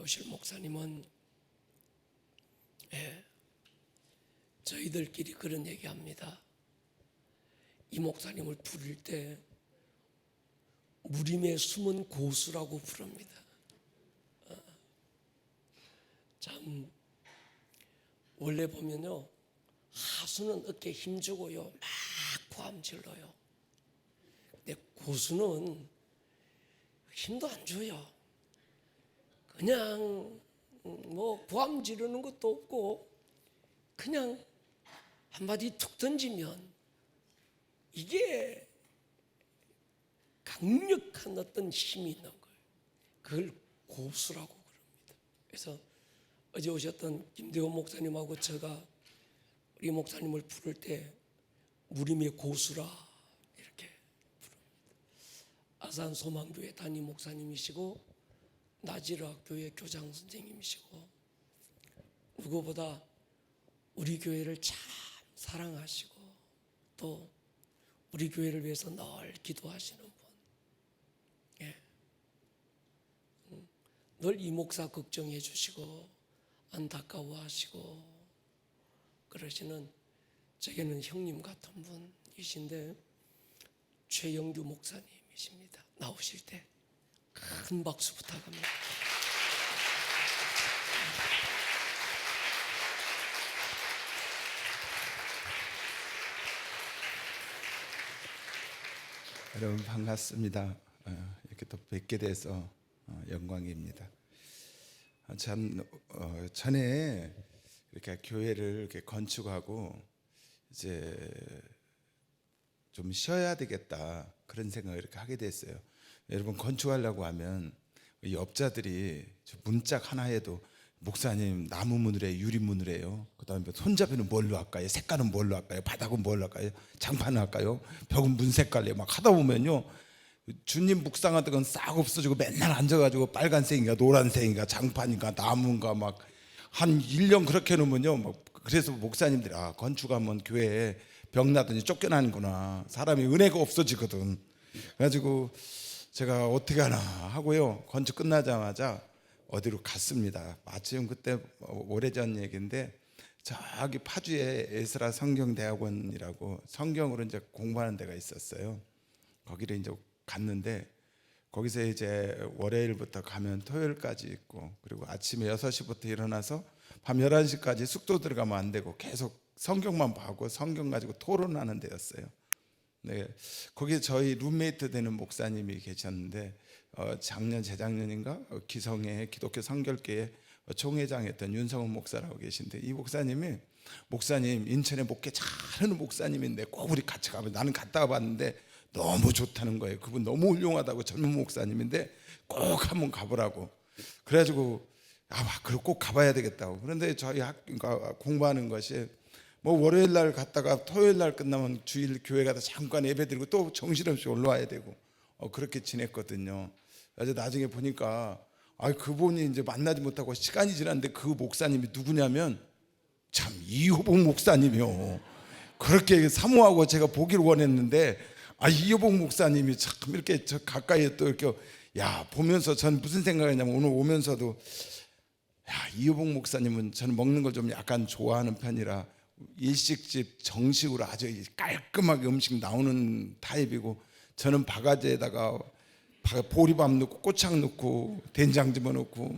오실 목사님은 저희들끼리 그런 얘기합니다. 이 목사님을 부를 때 무림의 숨은 고수라고 부릅니다. 참 원래 보면요, 하수는 어깨에 힘주고요 막 고함 질러요. 근데 고수는 힘도 안 줘요. 그냥 뭐 고함 지르는 것도 없고 그냥 한마디 툭 던지면 이게 강력한 어떤 힘이 있는 거예요. 그걸 고수라고 그럽니다. 그래서 어제 오셨던 김대원 목사님하고 제가 우리 목사님을 부를 때 무림의 고수라 이렇게 부릅니다. 아산 소망교회 담임 목사님이시고 나지라 교회 교장 선생님이시고 누구보다 우리 교회를 참 사랑하시고 또 우리 교회를 위해서 늘 기도하시는 분. 늘 이 목사 걱정해 주시고 안타까워하시고 그러시는 제게는 형님 같은 분이신데 최영규 목사님이십니다. 나오실 때 큰 박수 부탁합니다. 여러분 반갑습니다. 이렇게 또 뵙게 돼서 영광입니다. 참 전에 이렇게 교회를 이렇게 건축하고 이제 좀 쉬어야 되겠다 그런 생각을 이렇게 하게 됐어요. 여러분 건축하려고 하면 이 업자들이 문짝 하나에도 목사님 나무 문을 해요, 유리 문을 해요. 그다음에 손잡이는 뭘로 할까요? 색깔은 뭘로 할까요? 바닥은 뭘로 할까요? 장판을 할까요? 벽은 문 색깔이에요. 막 하다 보면요, 주님 묵상 같은 건 싹 없어지고 맨날 앉아가지고 빨간색인가 노란색인가 장판인가 나무인가 막 한 1년 그렇게 해놓으면요, 막 그래서 목사님들이 건축하면 교회에 병나더니 쫓겨나는구나, 사람이 은혜가 없어지거든. 그래가지고 제가 어떻게 하나 하고요, 건축 끝나자마자 어디로 갔습니다. 마침 그때 오래전 얘기인데 저기 파주에 에스라 성경대학원이라고 성경으로 이제 공부하는 데가 있었어요. 거기를 이제 갔는데 거기서 이제 월요일부터 가면 토요일까지 있고, 그리고 아침에 6시부터 일어나서 밤 11시까지 숙소 들어가면 안 되고 계속 성경만 보고 성경 가지고 토론하는 데였어요. 네, 거기에 저희 룸메이트 되는 목사님이 계셨는데 작년 재작년인가 기성회 기독교 성결교회 총회장했던 윤성훈 목사라고 계신데, 이 목사님이 목사님 인천에 목회 잘하는 목사님인데 꼭 우리 같이 가면, 나는 갔다 봤는데 너무 좋다는 거예요. 그분 너무 훌륭하다고, 젊은 목사님인데 꼭 한번 가보라고. 그래가지고 그럼 꼭 가봐야 되겠다고. 그런데 저희 공부하는 것이 뭐 월요일 날 갔다가 토요일 날 끝나면 주일 교회 가서 잠깐 예배드리고 또 정신없이 올라와야 되고 그렇게 지냈거든요. 그래서 나중에 보니까 그분이 이제 만나지 못하고 시간이 지났는데 그 목사님이 누구냐면 참 이효복 목사님이요. 그렇게 사모하고 제가 보기를 원했는데 이효복 목사님이 참 이렇게 저 가까이에 또 이렇게 보면서 전 무슨 생각이냐면, 오늘 오면서도 이효복 목사님은 저는 먹는 걸 좀 약간 좋아하는 편이라 일식집 정식으로 아주 깔끔하게 음식 나오는 타입이고, 저는 바가지에다가 보리밥 넣고 꼬창 넣고 된장 집어넣고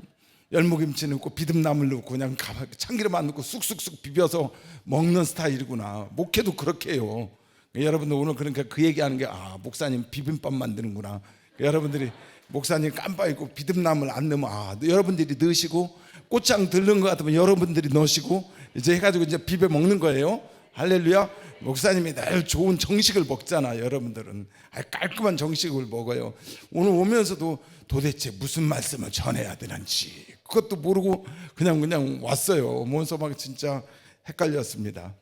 열무김치 넣고 비듬나물 넣고 그냥 참기름 안 넣고 쑥쑥쑥 비벼서 먹는 스타일이구나. 목회도 그렇게 해요. 여러분들 오늘 그러니까 그 얘기하는 게 목사님 비빔밥 만드는구나. 여러분들이 목사님 깜빡이고 비듬나물 안 넣으면 여러분들이 넣으시고, 꼬창 들른 것 같으면 여러분들이 넣으시고 이제 해가지고 이제 비벼 먹는 거예요. 할렐루야. 목사님이 늘 좋은 정식을 먹잖아. 여러분들은 깔끔한 정식을 먹어요. 오늘 오면서도 도대체 무슨 말씀을 전해야 되는지 그것도 모르고 그냥 왔어요. 오면서 막 진짜 헷갈렸습니다.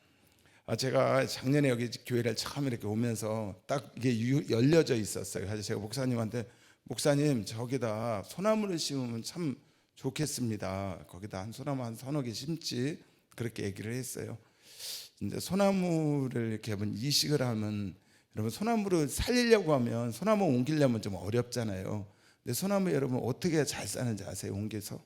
제가 작년에 여기 교회를 처음 이렇게 오면서 딱 이게 열려져 있었어요. 그래서 제가 목사님한테, 목사님 저기다 소나무를 심으면 참 좋겠습니다. 거기다 한 소나무 한 서너 개 심지, 그렇게 얘기를 했어요. 이제 소나무를 이렇게 한번 이식을 하면, 여러분 소나무를 살리려고 하면, 소나무 옮기려면 좀 어렵잖아요. 근데 소나무 여러분 어떻게 잘 사는지 아세요? 옮겨서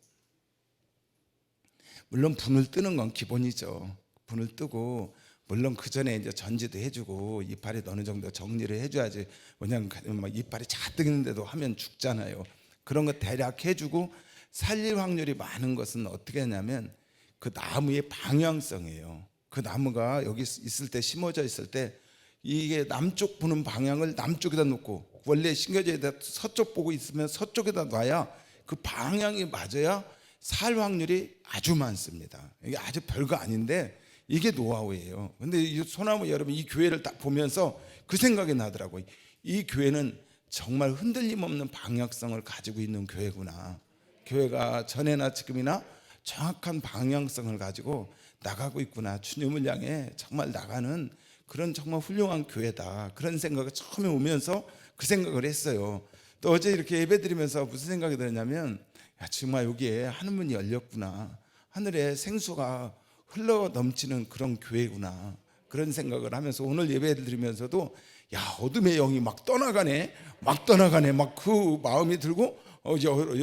물론 분을 뜨는 건 기본이죠. 분을 뜨고 물론 그 전에 이제 전지도 해주고 이파리 어느 정도 정리를 해줘야지. 왜냐면 막 이파리 잔뜩 있는데도 하면 죽잖아요. 그런 거 대략 해주고 살릴 확률이 많은 것은 어떻게 하냐면 그 나무의 방향성이에요. 그 나무가 여기 있을 때 심어져 있을 때 이게 남쪽 부는 방향을 남쪽에다 놓고 원래 심겨져 있다 서쪽 보고 있으면 서쪽에다 놔야 그 방향이 맞아야 살 확률이 아주 많습니다. 이게 아주 별거 아닌데 이게 노하우예요. 근데 이 소나무 여러분 이 교회를 딱 보면서 그 생각이 나더라고요. 이 교회는 정말 흔들림 없는 방향성을 가지고 있는 교회구나. 교회가 전에나 지금이나 정확한 방향성을 가지고 나가고 있구나. 주님을 향해 정말 나가는 그런 정말 훌륭한 교회다. 그런 생각을 처음에 오면서 그 생각을 했어요. 또 어제 이렇게 예배 드리면서 무슨 생각이 들었냐면 야, 정말 여기에 하늘문이 열렸구나. 하늘에 생수가 흘러 넘치는 그런 교회구나. 그런 생각을 하면서 오늘 예배를 드리면서도 야, 어둠의 영이 막 떠나가네. 막 그 마음이 들고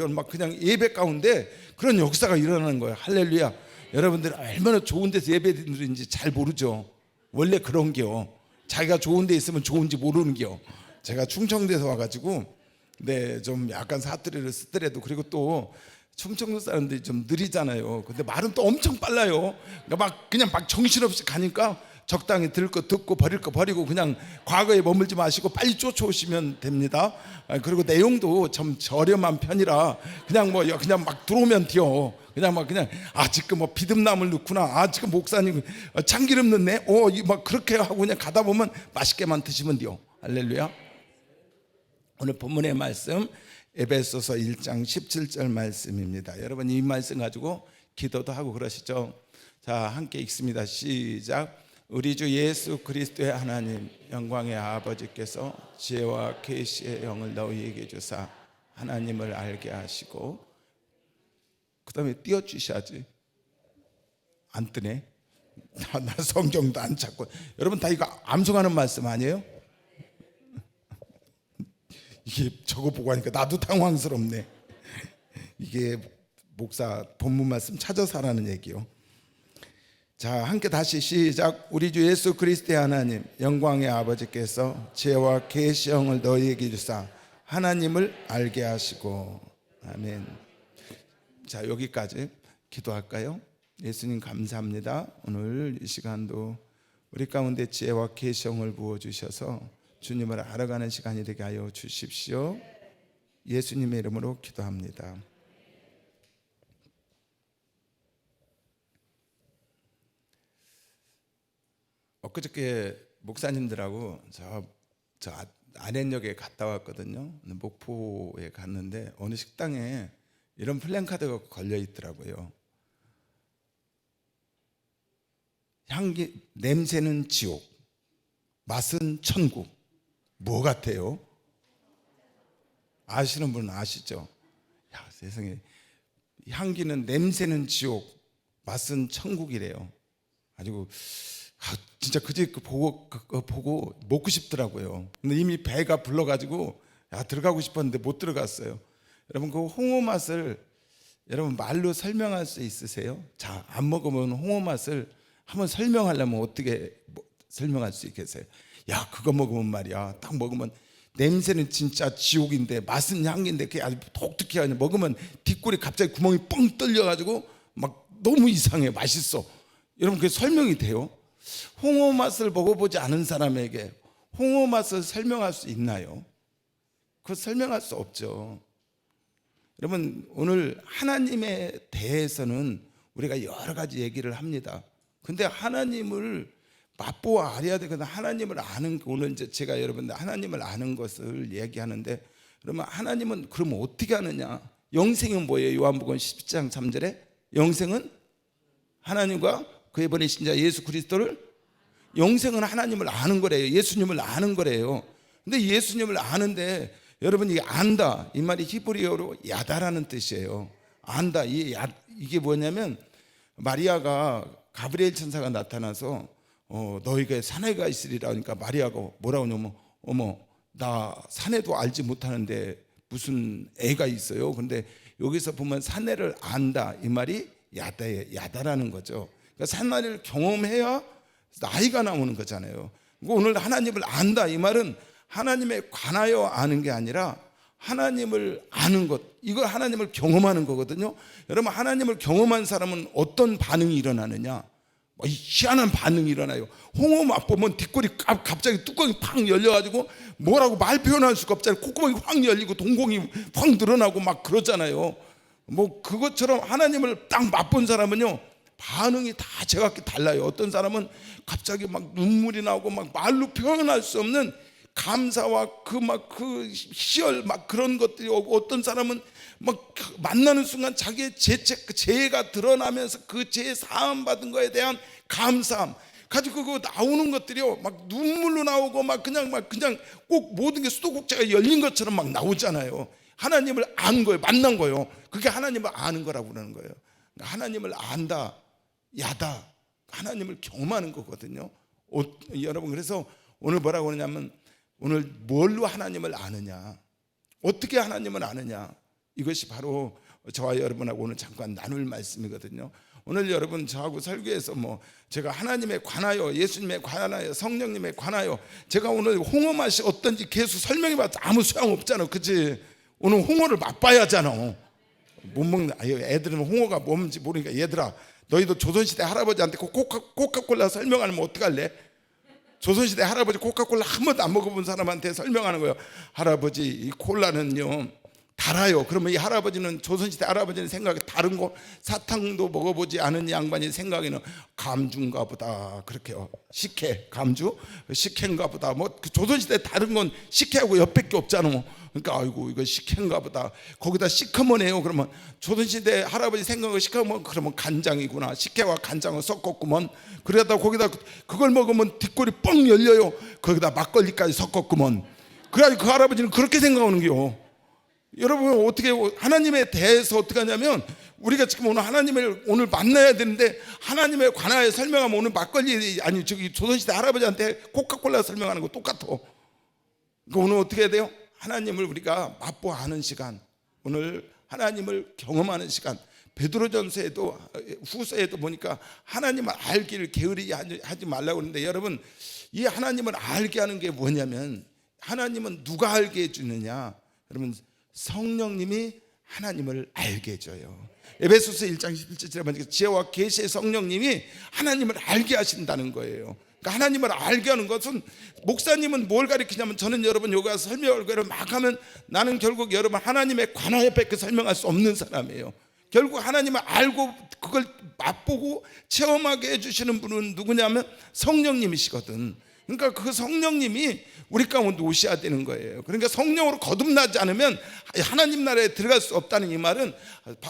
막 그냥 예배 가운데 그런 역사가 일어나는 거예요. 할렐루야. 여러분들 얼마나 좋은 데서 예배 드리는지 잘 모르죠. 원래 그런 게요. 자기가 좋은 데 있으면 좋은지 모르는 게요. 제가 충청도에서 와가지고 좀 약간 사투리를 쓰더라도 그리고 또 충청도 사람들이 좀 느리잖아요. 근데 말은 또 엄청 빨라요. 그러니까 그냥 정신없이 가니까 적당히 들을 거 듣고 버릴 거 버리고 그냥 과거에 머물지 마시고 빨리 쫓아오시면 됩니다. 그리고 내용도 좀 저렴한 편이라 그냥 막 들어오면 튀어. 그냥 지금 비듬나물 넣구나. 지금 목사님 참기름 넣네. 막 그렇게 하고 그냥 가다 보면 맛있게만 드시면 돼요. 할렐루야. 오늘 본문의 말씀 에베소서 1장 17절 말씀입니다. 여러분 이 말씀 가지고 기도도 하고 그러시죠. 자, 함께 읽습니다. 시작. 우리 주 예수 그리스도의 하나님 영광의 아버지께서 지혜와 계시의 영을 너희에게 주사 하나님을 알게 하시고 그 다음에 띄워주셔야지. 안 뜨네. 나 성경도 안 찾고. 여러분 다 이거 암송하는 말씀 아니에요? 이게 저거 보고 하니까 나도 당황스럽네. 이게 목사 본문 말씀 찾아서 하라는 얘기요. 자, 함께 다시 시작. 우리 주 예수 그리스도의 하나님 영광의 아버지께서 지혜와 계시 영을 너희에게 주사 하나님을 알게 하시고. 아멘. 자, 여기까지 기도할까요? 예수님 감사합니다. 오늘 이 시간도 우리 가운데 지혜와 계시 영을 부어주셔서 주님을 알아가는 시간이 되게 하여 주십시오. 예수님의 이름으로 기도합니다. 엊그저께 목사님들하고 저 안현역에 갔다 왔거든요. 목포에 갔는데 어느 식당에 이런 플랜카드가 걸려 있더라고요. 향기, 냄새는 지옥, 맛은 천국. 뭐 같아요? 아시는 분은 아시죠? 야, 세상에. 향기는 냄새는 지옥, 맛은 천국이래요. 가지고 진짜 그제 보고 먹고 싶더라고요. 근데 이미 배가 불러가지고 들어가고 싶었는데 못 들어갔어요. 여러분 그 홍어 맛을 여러분 말로 설명할 수 있으세요? 자, 안 먹으면 홍어 맛을 한번 설명하려면 어떻게 설명할 수 있겠어요? 야, 그거 먹으면 말이야. 딱 먹으면 냄새는 진짜 지옥인데 맛은 향기인데 그게 아주 독특해. 먹으면 뒷골이 갑자기 구멍이 뻥 뚫려가지고 막 너무 이상해. 맛있어. 여러분 그게 설명이 돼요? 홍어 맛을 먹어보지 않은 사람에게 홍어 맛을 설명할 수 있나요? 그거 설명할 수 없죠. 여러분 오늘 하나님에 대해서는 우리가 여러 가지 얘기를 합니다. 근데 하나님을 맛보아 알아야 되거든. 하나님을 아는, 오늘 이제 제가 여러분들 하나님을 아는 것을 얘기하는데, 그러면 하나님은 그러면 어떻게 아느냐? 영생은 뭐예요? 요한복음 10장 3절에 영생은 하나님과 그의 보내신 자 예수 그리스도를, 영생은 하나님을 아는 거래요. 예수님을 아는 거래요. 근데 예수님을 아는데 여러분 이게 안다 이 말이 히브리어로 야다라는 뜻이에요. 안다, 이게 뭐냐면 마리아가 가브리엘 천사가 나타나서 너희가 사내가 있으리라 하니까 마리아가 뭐라고 하냐면 어머 나 사내도 알지 못하는데 무슨 애가 있어요. 근데 여기서 보면 사내를 안다 이 말이 야다라는 거죠. 그러니까 산나리를 경험해야 나이가 나오는 거잖아요. 오늘 하나님을 안다 이 말은 하나님에 관하여 아는 게 아니라 하나님을 아는 것, 이거 하나님을 경험하는 거거든요. 여러분, 하나님을 경험한 사람은 어떤 반응이 일어나느냐? 희한한 반응이 일어나요. 홍어 맛보면 뒷골이 갑자기 뚜껑이 팍 열려가지고 뭐라고 말 표현할 수가 없잖아요. 콧구멍이 확 열리고 동공이 확 늘어나고 막 그러잖아요. 뭐 그것처럼 하나님을 딱 맛본 사람은요, 반응이 다 제각기 달라요. 어떤 사람은 갑자기 막 눈물이 나오고 막 말로 표현할 수 없는 감사와 그 희열 막 그런 것들이 오고, 어떤 사람은 막 만나는 순간 자기의 죄가 드러나면서 그 죄 사함 받은 거에 대한 감사함 가지고 그 나오는 것들이요, 막 눈물로 나오고 막 그냥 꼭 모든 게 수도꼭지가 열린 것처럼 막 나오잖아요. 하나님을 안 거예요. 만난 거예요. 그게 하나님을 아는 거라고 그러는 거예요. 하나님을 안다, 야다, 하나님을 경험하는 거거든요. 여러분, 그래서 오늘 뭐라고 그러냐면, 오늘 뭘로 하나님을 아느냐, 어떻게 하나님을 아느냐, 이것이 바로 저와 여러분하고 오늘 잠깐 나눌 말씀이거든요. 오늘 여러분, 저하고 설교에서 제가 하나님에 관하여, 예수님에 관하여, 성령님에 관하여 제가 오늘 홍어 맛이 어떤지 계속 설명해봤자 아무 소용없잖아, 그치? 오늘 홍어를 맛봐야 하잖아. 못 먹는 애들은 홍어가 뭔지 모르니까, 얘들아 너희도 조선시대 할아버지한테 코카콜라 설명하면 어떡할래? 조선시대 할아버지 코카콜라 한 번도 안 먹어본 사람한테 설명하는 거예요. 할아버지, 이 콜라는요 달아요. 그러면 이 할아버지는, 조선시대 할아버지는 생각에 다른 거, 사탕도 먹어보지 않은 양반이 생각에는 감주인가 보다, 그렇게요. 식혜, 감주, 식혜인가 보다. 조선시대 다른 건 식혜하고 옆밖에 없잖아. 그러니까 아이고 이거 식혜인가 보다. 거기다 시커먼해요. 그러면 조선시대 할아버지 생각을 시커먼, 그러면 간장이구나. 식혜와 간장을 섞었구먼. 그러다 거기다 그걸 먹으면 뒷골이 뻥 열려요. 거기다 막걸리까지 섞었구먼. 그래가지고 그 할아버지는 그렇게 생각하는 게요. 여러분, 어떻게 하나님에 대해서 어떻게 하냐면, 우리가 지금 오늘 하나님을 오늘 만나야 되는데 하나님에 관하여 설명하면 오늘 막걸리, 아니 저기 조선시대 할아버지한테 코카콜라 설명하는 거 똑같아. 그러니까 오늘 어떻게 해야 돼요? 하나님을 우리가 맛보 아는 시간, 오늘 하나님을 경험하는 시간. 베드로전서에도 후서에도 보니까 하나님을 알기를 게으르게 하지 말라고 그러는데, 여러분, 이 하나님을 알게 하는 게 뭐냐면, 하나님은 누가 알게 해주느냐? 여러분, 성령님이 하나님을 알게 해줘요. 에베소서 1장 11절에 보니까 지혜와 계시의 성령님이 하나님을 알게 하신다는 거예요. 그러니까 하나님을 알게 하는 것은, 목사님은 뭘 가르치냐면, 저는 여러분 여기 와서 설명을 막 하면 나는 결국 여러분 하나님에 관하여 밖에 설명할 수 없는 사람이에요. 결국 하나님을 알고 그걸 맛보고 체험하게 해주시는 분은 누구냐면 성령님이시거든. 그러니까 그 성령님이 우리 가운데 오셔야 되는 거예요. 그러니까 성령으로 거듭나지 않으면 하나님 나라에 들어갈 수 없다는 이 말은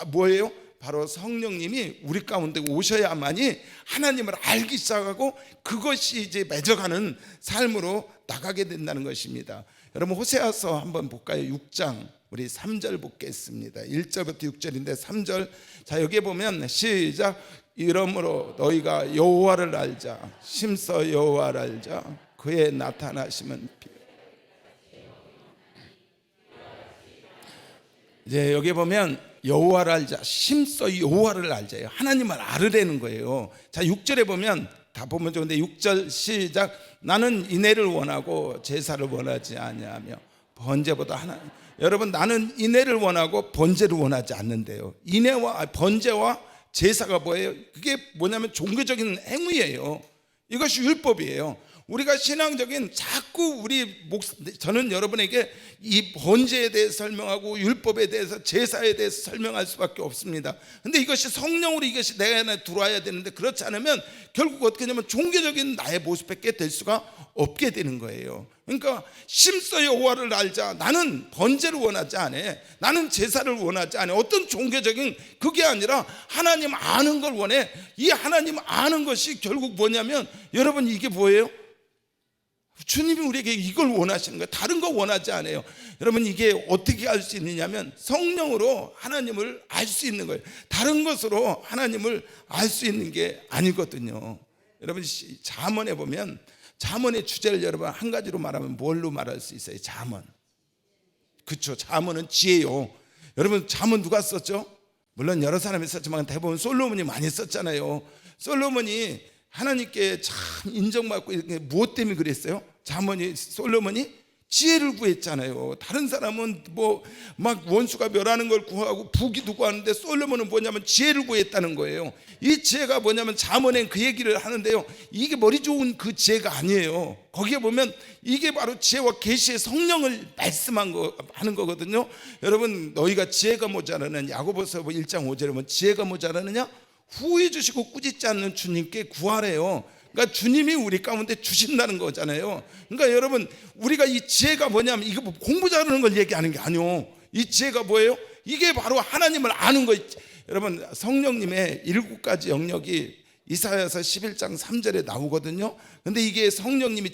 뭐예요? 바로 성령님이 우리 가운데 오셔야만이 하나님을 알기 시작하고 그것이 이제 맺어가는 삶으로 나가게 된다는 것입니다. 여러분, 호세아서 한번 볼까요? 6장 우리 3절 보겠습니다. 1절부터 6절인데 3절, 자 여기에 보면 시작. 이러므로 너희가 여호와를 알자, 심서 여호와를 알자, 그의 나타나심은 이제 여기 보면 여호와를 알자, 심서 여호와를 알자예요. 하나님을 알으라는 거예요. 자 6절에 보면 다 보면 좋은데 6절 시작. 나는 인애를 원하고 제사를 원하지 아니하며 번제보다 하나. 여러분, 나는 인애를 원하고 번제를 원하지 않는데요. 인애와 번제와 제사가 뭐예요? 그게 뭐냐면 종교적인 행위예요. 이것이 율법이에요. 우리가 신앙적인 자꾸 저는 여러분에게 이 번제에 대해서 설명하고 율법에 대해서, 제사에 대해서 설명할 수밖에 없습니다. 근데 이것이 성령으로 이것이 내 안에 들어와야 되는데, 그렇지 않으면 결국 어떻게 하냐면 종교적인 나의 모습밖에 될 수가 없게 되는 거예요. 그러니까 심서 여호와를 알자. 나는 번제를 원하지 않아. 나는 제사를 원하지 않아. 어떤 종교적인 그게 아니라 하나님 아는 걸 원해. 이 하나님 아는 것이 결국 뭐냐면, 여러분 이게 뭐예요? 주님이 우리에게 이걸 원하시는 거예요. 다른 거 원하지 않아요. 여러분, 이게 어떻게 알 수 있느냐면 성령으로 하나님을 알 수 있는 거예요. 다른 것으로 하나님을 알 수 있는 게 아니거든요. 여러분, 잠언에 보면, 잠언의 주제를 여러분 한 가지로 말하면 뭘로 말할 수 있어요? 잠언. 그렇죠. 잠언은 지혜요. 여러분, 잠언 누가 썼죠? 물론 여러 사람이 썼지만 대부분 솔로몬이 많이 썼잖아요. 솔로몬이 하나님께 참 인정받고 이게 무엇 때문에 그랬어요? 솔로몬이 지혜를 구했잖아요. 다른 사람은 뭐 막 원수가 멸하는 걸 구하고 부귀도 구하는데 솔로몬은 뭐냐면 지혜를 구했다는 거예요. 이 지혜가 뭐냐면 잠언에 그 얘기를 하는데요, 이게 머리 좋은 그 지혜가 아니에요. 거기에 보면 이게 바로 지혜와 계시의 성령을 말씀한 거 하는 거거든요. 여러분, 너희가 지혜가 모자라는 야고보서 1장 5절에 보면 지혜가 모자라느냐? 후회 주시고 꾸짖지 않는 주님께 구하래요. 그러니까 주님이 우리 가운데 주신다는 거잖아요. 그러니까 여러분, 우리가 이 지혜가 뭐냐면 이거 공부 잘하는 걸 얘기하는 게 아니요. 이 지혜가 뭐예요? 이게 바로 하나님을 아는 거. 여러분, 성령님의 7가지 영역이 이사야서 11장 3절에 나오거든요. 근데 이게 성령님이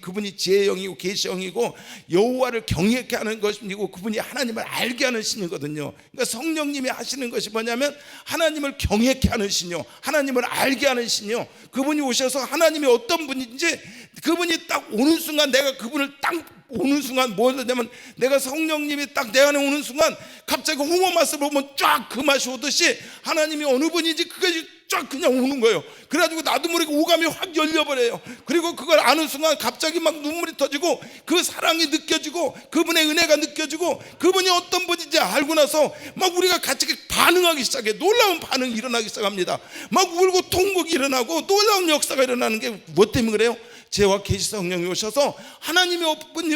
그분이 지혜의 영이고 계시의 영이고 여호와를 경외케 하는 것이고 그분이 하나님을 알게 하는 신이거든요. 그러니까 성령님이 하시는 것이 뭐냐면 하나님을 경외케 하는 신이요, 하나님을 알게 하는 신이요. 그분이 오셔서 하나님이 어떤 분인지 그분이 딱 오는 순간, 내가 그분을 딱 오는 순간 뭐냐면 내가 성령님이 딱 내 안에 오는 순간 갑자기 홍어 맛을 보면 쫙 그 맛이 오듯이 하나님이 어느 분인지 그것이 쫙 그냥 오는 거예요. 그래가지고 나도 모르게 오감이 확 열려버려요. 그리고 그걸 아는 순간 갑자기 막 눈물이 터지고 그 사랑이 느껴지고 그분의 은혜가 느껴지고 그분이 어떤 분인지 알고 나서 막 우리가 같이 반응하기 시작해. 놀라운 반응이 일어나기 시작합니다. 막 울고 통곡이 일어나고 놀라운 역사가 일어나는 게 뭐 때문에 그래요? 지혜와 계시 성령이 오셔서 하나님이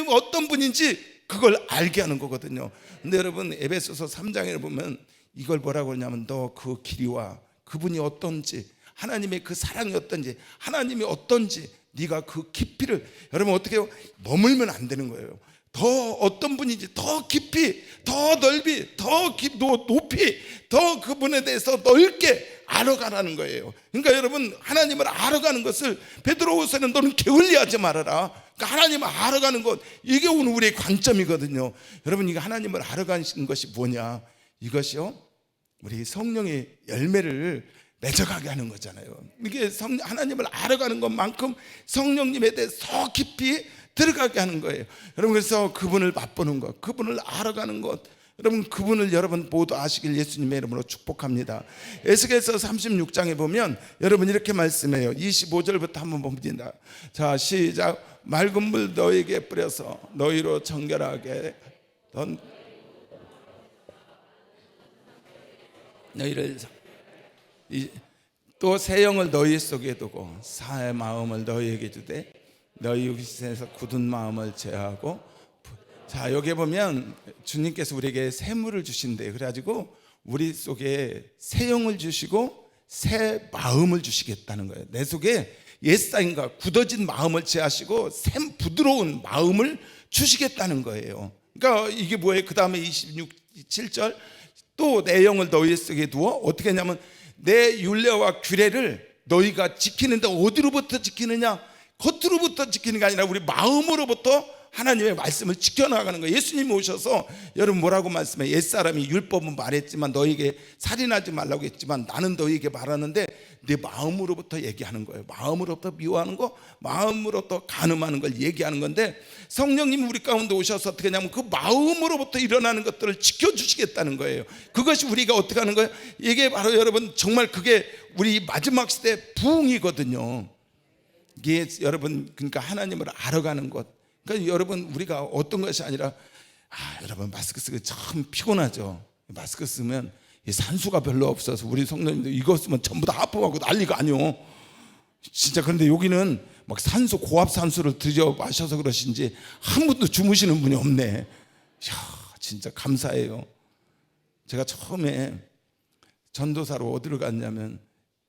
어떤 분인지 그걸 알게 하는 거거든요. 근데 여러분, 에베소서 3장에 보면 이걸 뭐라고 하냐면 너 그 길이와 그분이 어떤지, 하나님의 그 사랑이 어떤지, 하나님이 어떤지 네가 그 깊이를, 여러분 어떻게 해요? 머물면 안 되는 거예요. 더 어떤 분인지 더 깊이, 더 넓이, 더 높이, 더 그분에 대해서 넓게 알아가라는 거예요. 그러니까 여러분, 하나님을 알아가는 것을 베드로후서는 너는 게을리하지 말아라. 그러니까 하나님을 알아가는 것, 이게 오늘 우리의 관점이거든요. 여러분, 이게 하나님을 알아가는 것이 뭐냐? 이것이요, 우리 성령의 열매를 맺어가게 하는 거잖아요. 이게 하나님을 알아가는 것만큼 성령님에 대해 더 깊이 들어가게 하는 거예요. 여러분, 그래서 그분을 맛보는 것, 그분을 알아가는 것, 여러분 그분을 여러분 모두 아시길 예수님의 이름으로 축복합니다. 에스겔서 36장에 보면 여러분 이렇게 말씀해요. 25절부터 한번 봅니다. 자, 시작. 맑은 물 너에게 뿌려서 너희로 정결하게 너희를 또 새 영을 너희 속에 두고 사의 마음을 너희에게 주되 너희 육신에서 굳은 마음을 제하고. 자, 여기 보면 주님께서 우리에게 새 물을 주신대요. 그래가지고 우리 속에 새 영을 주시고 새 마음을 주시겠다는 거예요. 내 속에 옛사인과 굳어진 마음을 제하시고 새 부드러운 마음을 주시겠다는 거예요. 그러니까 이게 뭐예요? 그 다음에 7절 또 내 영을 너희 속에 두어 어떻게 하냐면 내 율례와 규례를 너희가 지키는데 어디로부터 지키느냐? 겉으로부터 지키는 게 아니라 우리 마음으로부터 하나님의 말씀을 지켜나가는 거예요. 예수님이 오셔서 여러분 뭐라고 말씀해? 옛사람이 율법은 말했지만 너에게 살인하지 말라고 했지만 나는 너에게 말하는데 내 마음으로부터 얘기하는 거예요. 마음으로부터 미워하는 거, 마음으로부터 간음하는 걸 얘기하는 건데 성령님이 우리 가운데 오셔서 어떻게 하냐면 그 마음으로부터 일어나는 것들을 지켜주시겠다는 거예요. 그것이 우리가 어떻게 하는 거예요? 이게 바로 여러분 정말 그게 우리 마지막 시대 부흥이거든요. 이게 여러분 그러니까 하나님을 알아가는 것. 그러니까 여러분 우리가 어떤 것이 아니라 여러분 마스크 쓰기 참 피곤하죠. 마스크 쓰면 산소가 별로 없어서 우리 성도님들 이거 쓰면 전부 다 아프고 난리가 아니요. 진짜. 그런데 여기는 막 산소 고압 산소를 들여 마셔서 그러신지 한 분도 주무시는 분이 없네. 이야, 진짜 감사해요. 제가 처음에 전도사로 어디로 갔냐면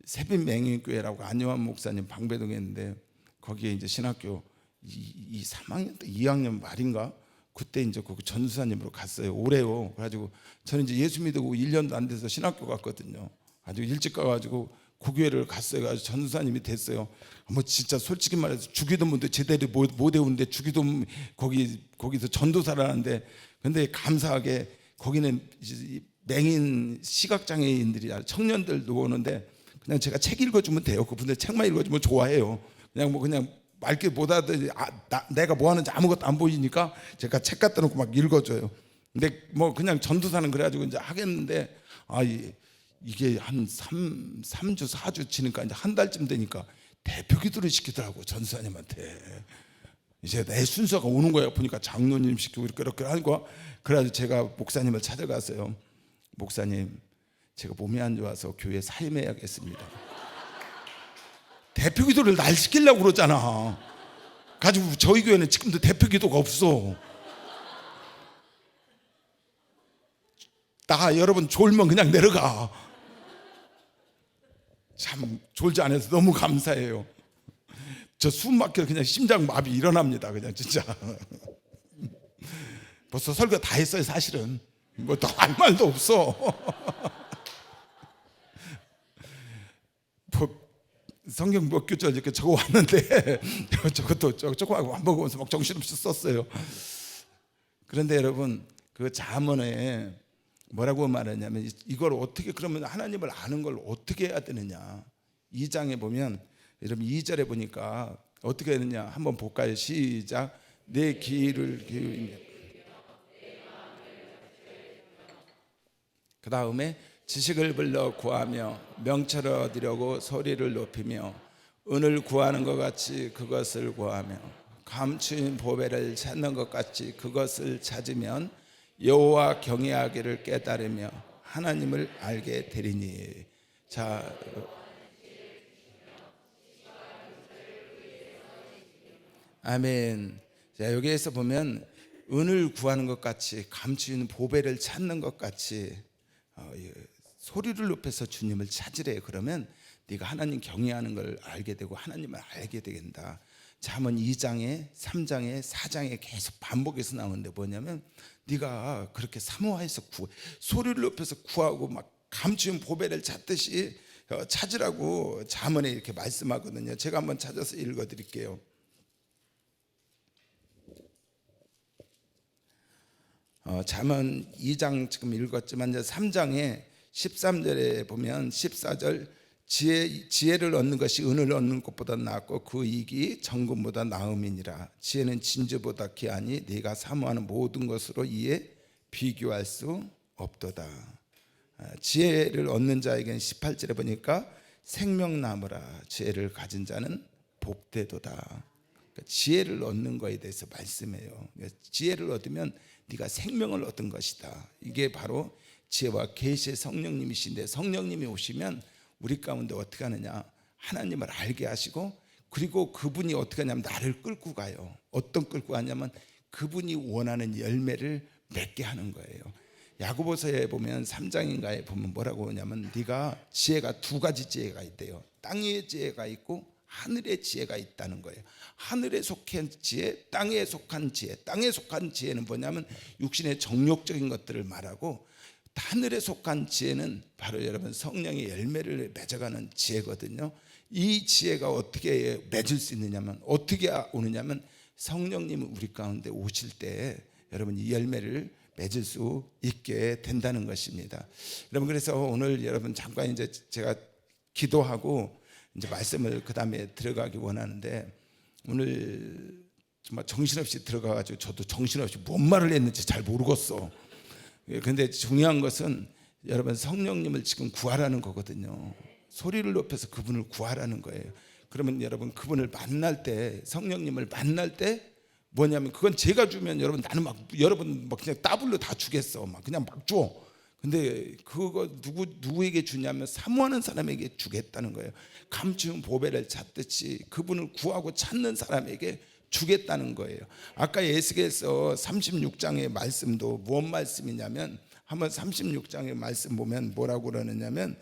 새빛맹인교회라고 안요한 목사님 방배동에 있는데 거기에 이제 신학교 3학년 때 2학년 말인가 그때 이제 그 전도사님으로 갔어요. 오래요. 그래가지고 저는 이제 예수 믿고 1년도 안 돼서 신학교 갔거든요. 아주 일찍 가가지고 그 교회를 갔어요. 그래서 전도사님이 됐어요. 뭐 진짜 솔직히 말해서 주기도 문제 제대로 못 외우는데 주기도 거기서 전도사를 하는데 근데 감사하게 거기는 이제 맹인 시각장애인들이 청년들도 오는데 그냥 제가 책 읽어주면 돼요. 그분들 책만 읽어주면 좋아해요. 그냥 말귀 못 알아듣지 내가 뭐 하는지 아무것도 안 보이니까 제가 책 갖다 놓고 막 읽어줘요. 근데 뭐 그냥 전도사는 그래가지고 이제 하겠는데 이게 한 3주 4주 지니까 이제 한 달쯤 되니까 대표 기도를 시키더라고, 전사님한테. 이제 내 순서가 오는 거야. 보니까 장로님 시키고 이렇게 하는 거야. 그래서 제가 목사님을 찾아갔어요. 목사님, 제가 몸이 안 좋아서 교회 사임해야겠습니다. 대표 기도를 날 시키려고 그러잖아. 가지고 저희 교회는 지금도 대표 기도가 없어. 나 여러분 졸면 그냥 내려가. 참 졸지 않아서 너무 감사해요. 저 숨 막혀 그냥 심장마비 일어납니다. 그냥 진짜. 벌써 설교 다 했어요. 사실은 뭐 더 할 말도 없어. 성경 몇 교절 이렇게 적어 왔는데 저것도 조금 안 보고서 막 정신없이 썼어요. 그런데 여러분, 그 잠언에 뭐라고 말하냐면, 이걸 어떻게, 그러면 하나님을 아는 걸 어떻게 해야 되느냐. 2장에 보면, 여러분 2절에 보니까 어떻게 되느냐 한번 볼까요? 시작. 내 귀를 기울이며, 그 다음에 지식을 불러 구하며 명철을 얻으려고 소리를 높이며 은을 구하는 것 같이 그것을 구하며 감추인 보배를 찾는 것 같이 그것을 찾으면 여호와 경외하기를 깨달으며 하나님을 알게 되리니. 자, 아멘. 자, 여기에서 보면 은을 구하는 것 같이, 감추인 보배를 찾는 것 같이, 소리를 높여서 주님을 찾으래. 그러면 네가 하나님 경외하는 걸 알게 되고 하나님을 알게 된다. 잠언 2장에 3장에 4장에 계속 반복해서 나오는데 뭐냐면, 네가 그렇게 사모해서 소리를 높여서 구하고 막 감추인 보배를 찾듯이 찾으라고 잠언에 이렇게 말씀하거든요. 제가 한번 찾아서 읽어드릴게요. 잠언 2장 지금 읽었지만 이제 3장에 13절에 보면 14절, 지혜를 얻는 것이 은을 얻는 것보다 낫고 그 이익이 정금보다 나음이니라. 지혜는 진주보다 귀하니 네가 사모하는 모든 것으로 이에 비교할 수 없도다. 지혜를 얻는 자에게는 18절에 보니까 생명나무라. 지혜를 가진 자는 복되도다. 그러니까 지혜를 얻는 거에 대해서 말씀해요. 지혜를 얻으면 네가 생명을 얻은 것이다. 이게 바로 지혜와 계시의 성령님이신데, 성령님이 오시면 우리 가운데 어떻게 하느냐, 하나님을 알게 하시고, 그리고 그분이 어떻게 하냐면 나를 끌고 가요. 어떤 끌고 가냐면 그분이 원하는 열매를 맺게 하는 거예요. 야고보서에 보면 3장인가에 보면 뭐라고 하냐면, 네가 지혜가 두 가지 지혜가 있대요. 땅의 지혜가 있고 하늘의 지혜가 있다는 거예요. 하늘에 속한 지혜, 땅에 속한 지혜. 땅에 속한 지혜는 뭐냐면 육신의 정욕적인 것들을 말하고, 하늘에 속한 지혜는 바로 여러분 성령의 열매를 맺어가는 지혜거든요. 이 지혜가 어떻게 맺을 수 있느냐면, 어떻게 오느냐면 성령님은 우리 가운데 오실 때 여러분 이 열매를 맺을 수 있게 된다는 것입니다. 여러분, 그래서 오늘 여러분 잠깐 이제 제가 기도하고 이제 말씀을 그 다음에 들어가기 원하는데, 오늘 정말 정신없이 들어가가지고 저도 정신없이 뭔 말을 했는지 잘 모르겠어. 그런데 중요한 것은 여러분 성령님을 지금 구하라는 거거든요. 소리를 높여서 그분을 구하라는 거예요. 그러면 여러분 그분을 만날 때, 성령님을 만날 때 뭐냐면, 그건 제가 주면 여러분 나는 막 여러분 막 그냥 따블로 다 주겠어. 막 그냥 막 줘. 근데 그거 누구에게 주냐면 사모하는 사람에게 주겠다는 거예요. 감추인 보배를 찾듯이 그분을 구하고 찾는 사람에게 주겠다는 거예요. 아까 에스겔서 36장의 말씀도 무슨 말씀이냐면, 한번 36장의 말씀 보면 뭐라고 그러느냐면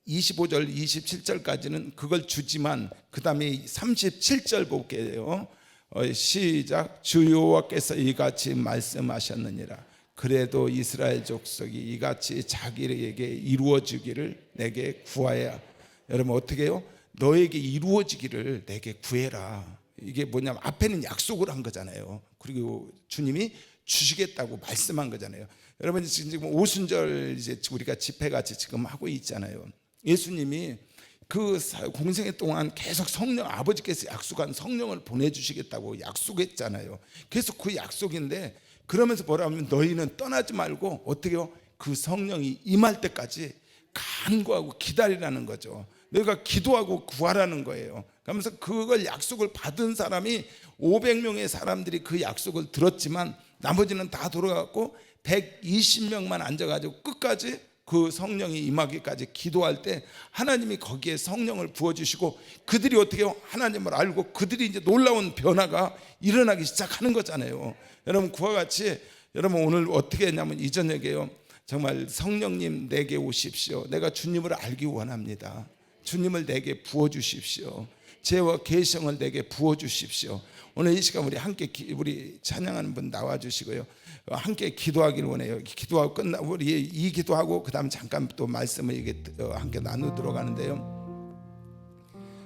25절 27절까지는 그걸 주지만 그 다음에 37절 볼게요. 시작. 주 여호와께서 이같이 말씀하셨느니라. 그래도 이스라엘 족속이 이같이 자기에게 이루어지기를 내게 구하야. 여러분 어떻게 해요? 너에게 이루어지기를 내게 구해라. 이게 뭐냐면 앞에는 약속을 한 거잖아요. 그리고 주님이 주시겠다고 말씀한 거잖아요. 여러분 지금 오순절 이제 우리가 집회같이 지금 하고 있잖아요. 예수님이 그 공생애 동안 계속 성령, 아버지께서 약속한 성령을 보내주시겠다고 약속했잖아요. 계속 그 약속인데, 그러면서 뭐라 하면 너희는 떠나지 말고 어떻게 해요? 그 성령이 임할 때까지 간구하고 기다리라는 거죠. 너희가 기도하고 구하라는 거예요. 그러면서 그걸 약속을 받은 사람이 500명의 사람들이 그 약속을 들었지만 나머지는 다 돌아갔고 120명만 앉아가지고 끝까지 그 성령이 임하기까지 기도할 때 하나님이 거기에 성령을 부어주시고 그들이 어떻게 하나님을 알고 그들이 이제 놀라운 변화가 일어나기 시작하는 거잖아요. 여러분 그와 같이 여러분 오늘 어떻게 했냐면 이 저녁에요 정말 성령님 내게 오십시오. 내가 주님을 알기 원합니다. 주님을 내게 부어주십시오. 죄와 계시형을 내게 부어주십시오. 오늘 이 시간 우리 함께 우리 찬양하는 분 나와주시고요 함께 기도하기를 원해요. 기도하고 우리 이 기도하고 그 다음 잠깐 또 말씀을 함께 나누도록 하는데요,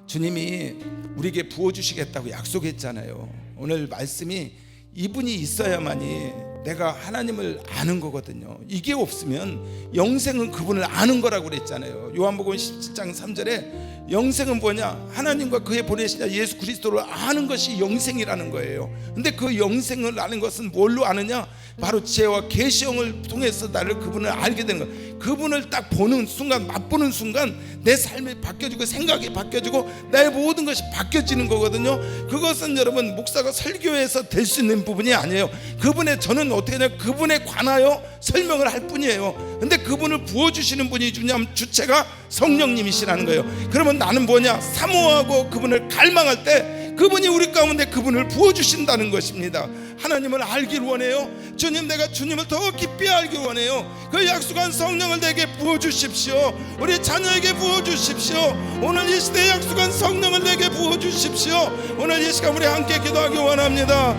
주님이 우리에게 부어주시겠다고 약속했잖아요. 오늘 말씀이 이분이 있어야만이 내가 하나님을 아는 거거든요. 이게 없으면 영생은 그분을 아는 거라고 그랬잖아요. 요한복음 17장 3절에 영생은 뭐냐? 하나님과 그의 보내신 예수 그리스도를 아는 것이 영생이라는 거예요. 근데 그 영생을 아는 것은 뭘로 아느냐? 바로 죄와 계시형을 통해서 나를 그분을 알게 되는 거예요. 그분을 딱 보는 순간, 맛보는 순간 내 삶이 바뀌어지고 생각이 바뀌어지고 나의 모든 것이 바뀌어지는 거거든요. 그것은 여러분 목사가 설교해서 될 수 있는 부분이 아니에요. 그분의 저는 어떻게 하냐? 그분에 관하여 설명을 할 뿐이에요. 근데 그분을 부어주시는 분이 주체가 성령님이시라는 거예요. 그러면 나는 뭐냐? 사모하고 그분을 갈망할 때 그분이 우리 가운데 그분을 부어주신다는 것입니다. 하나님을 알길 원해요. 주님, 내가 주님을 더 깊이 알길 원해요. 그 약속한 성령을 내게 부어주십시오. 우리 자녀에게 부어주십시오. 오늘 이 시대에 약속한 성령을 내게 부어주십시오. 오늘 이 시간 우리 함께 기도하기 원합니다.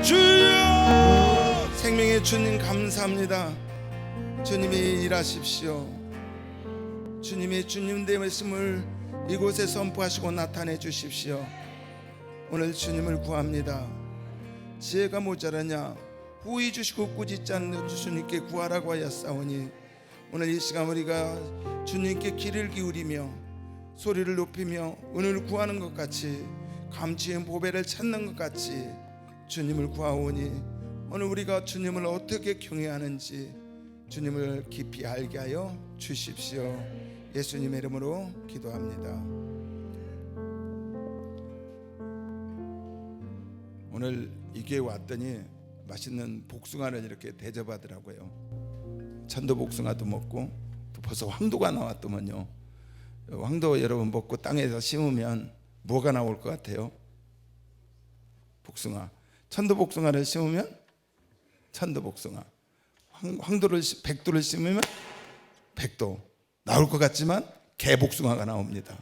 주여, 생명의 주님 감사합니다. 주님이 일하십시오. 주님이 주님 되심을 이곳에 선포하시고 나타내 주십시오. 오늘 주님을 구합니다. 지혜가 모자라냐? 후히 주시고 꾸짖지 않는 주님께 구하라고 하였사오니 오늘 이 시간 우리가 주님께 귀를 기울이며 소리를 높이며 은혜를 구하는 것 같이 감치의 보배를 찾는 것 같이 주님을 구하오니 오늘 우리가 주님을 어떻게 경외하는지 주님을 깊이 알게 하여 주십시오. 예수님의 이름으로 기도합니다. 오늘 이 교회 왔더니 맛있는 복숭아를 이렇게 대접하더라고요. 천도 복숭아도 먹고 또 벌써 황도가 나왔더만요. 황도 여러분 먹고 땅에서 심으면 뭐가 나올 것 같아요? 복숭아. 천도 복숭아를 심으면 천도 복숭아. 황도를 백도를 심으면 백도 나올 것 같지만 개복숭아가 나옵니다.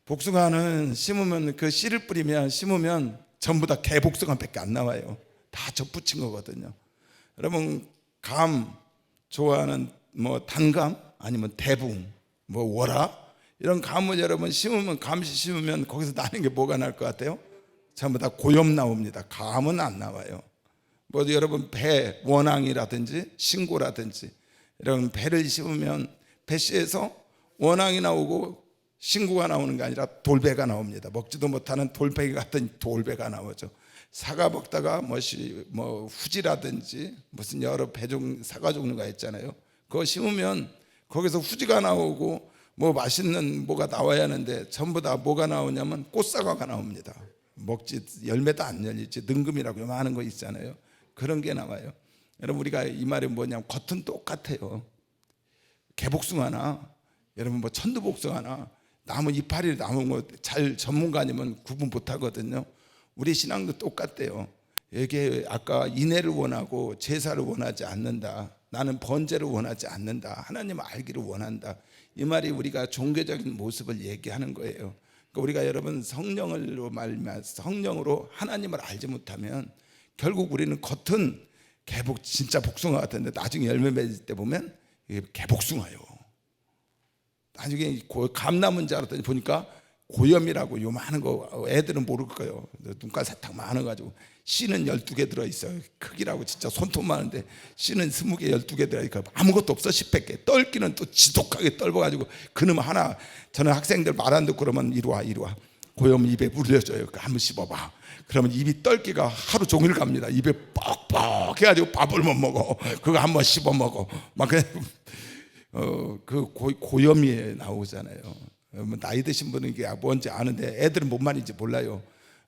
복숭아는 심으면 그 씨를 뿌리면 심으면 전부 다 개복숭아밖에 안 나와요. 다 접붙인 거거든요. 여러분 감 좋아하는 뭐 단감 아니면 대붕 뭐 월화 이런 감을 여러분 심으면 감시 심으면 거기서 나는 게 뭐가 날 것 같아요? 전부 다 고염 나옵니다. 감은 안 나와요. 뭐 여러분 배 원앙이라든지 신고라든지 이런 배를 심으면 배씨에서 원앙이 나오고 신고가 나오는 게 아니라 돌배가 나옵니다. 먹지도 못하는 돌배기 같은 돌배가 나오죠. 사과 먹다가 뭐 후지라든지 무슨 여러 배종 사과 종류가 있잖아요. 그거 심으면 거기서 후지가 나오고 뭐 맛있는 뭐가 나와야 하는데 전부 다 뭐가 나오냐면 꽃사과가 나옵니다. 먹지 열매도 안 열리지 능금이라고 요만한 거 있잖아요. 그런 게 나와요. 여러분 우리가 이 말이 뭐냐면 겉은 똑같아요. 개복숭아나 여러분 뭐 천도복숭아나 나무 이파리 나무 거 잘 전문가 아니면 구분 못 하거든요. 우리 신앙도 똑같대요. 이게 아까 인애를 원하고 제사를 원하지 않는다. 나는 번제를 원하지 않는다. 하나님을 알기를 원한다. 이 말이 우리가 종교적인 모습을 얘기하는 거예요. 그러니까 우리가 여러분 성령으로 성령으로 하나님을 알지 못하면 결국 우리는 겉은 진짜 복숭아 같은데 나중에 열매 맺을 때 보면 이게 개복숭아요. 나중에 감나무인 줄 알았더니 보니까 고염이라고 요만한 거 애들은 모를 거예요. 눈깔 사탕 많아가지고 씨는 12개 들어있어요. 크기라고 진짜 손톱 많은데 씨는 20개 12개 들어있으니까 아무것도 없어. 10개 떨기는 또 지독하게 떨어가지고 그놈 하나 저는 학생들 말 안 듣고 그러면 이리 와 고염 입에 물려줘요. 한번 씹어봐. 그러면 입이 떨기가 하루 종일 갑니다. 입에 뻑뻑 해가지고 밥을 못 먹어. 그거 한번 씹어 먹어. 막 그 고염이 나오잖아요. 나이 드신 분은 이게 뭔지 아는데 애들은 뭔 말인지 몰라요.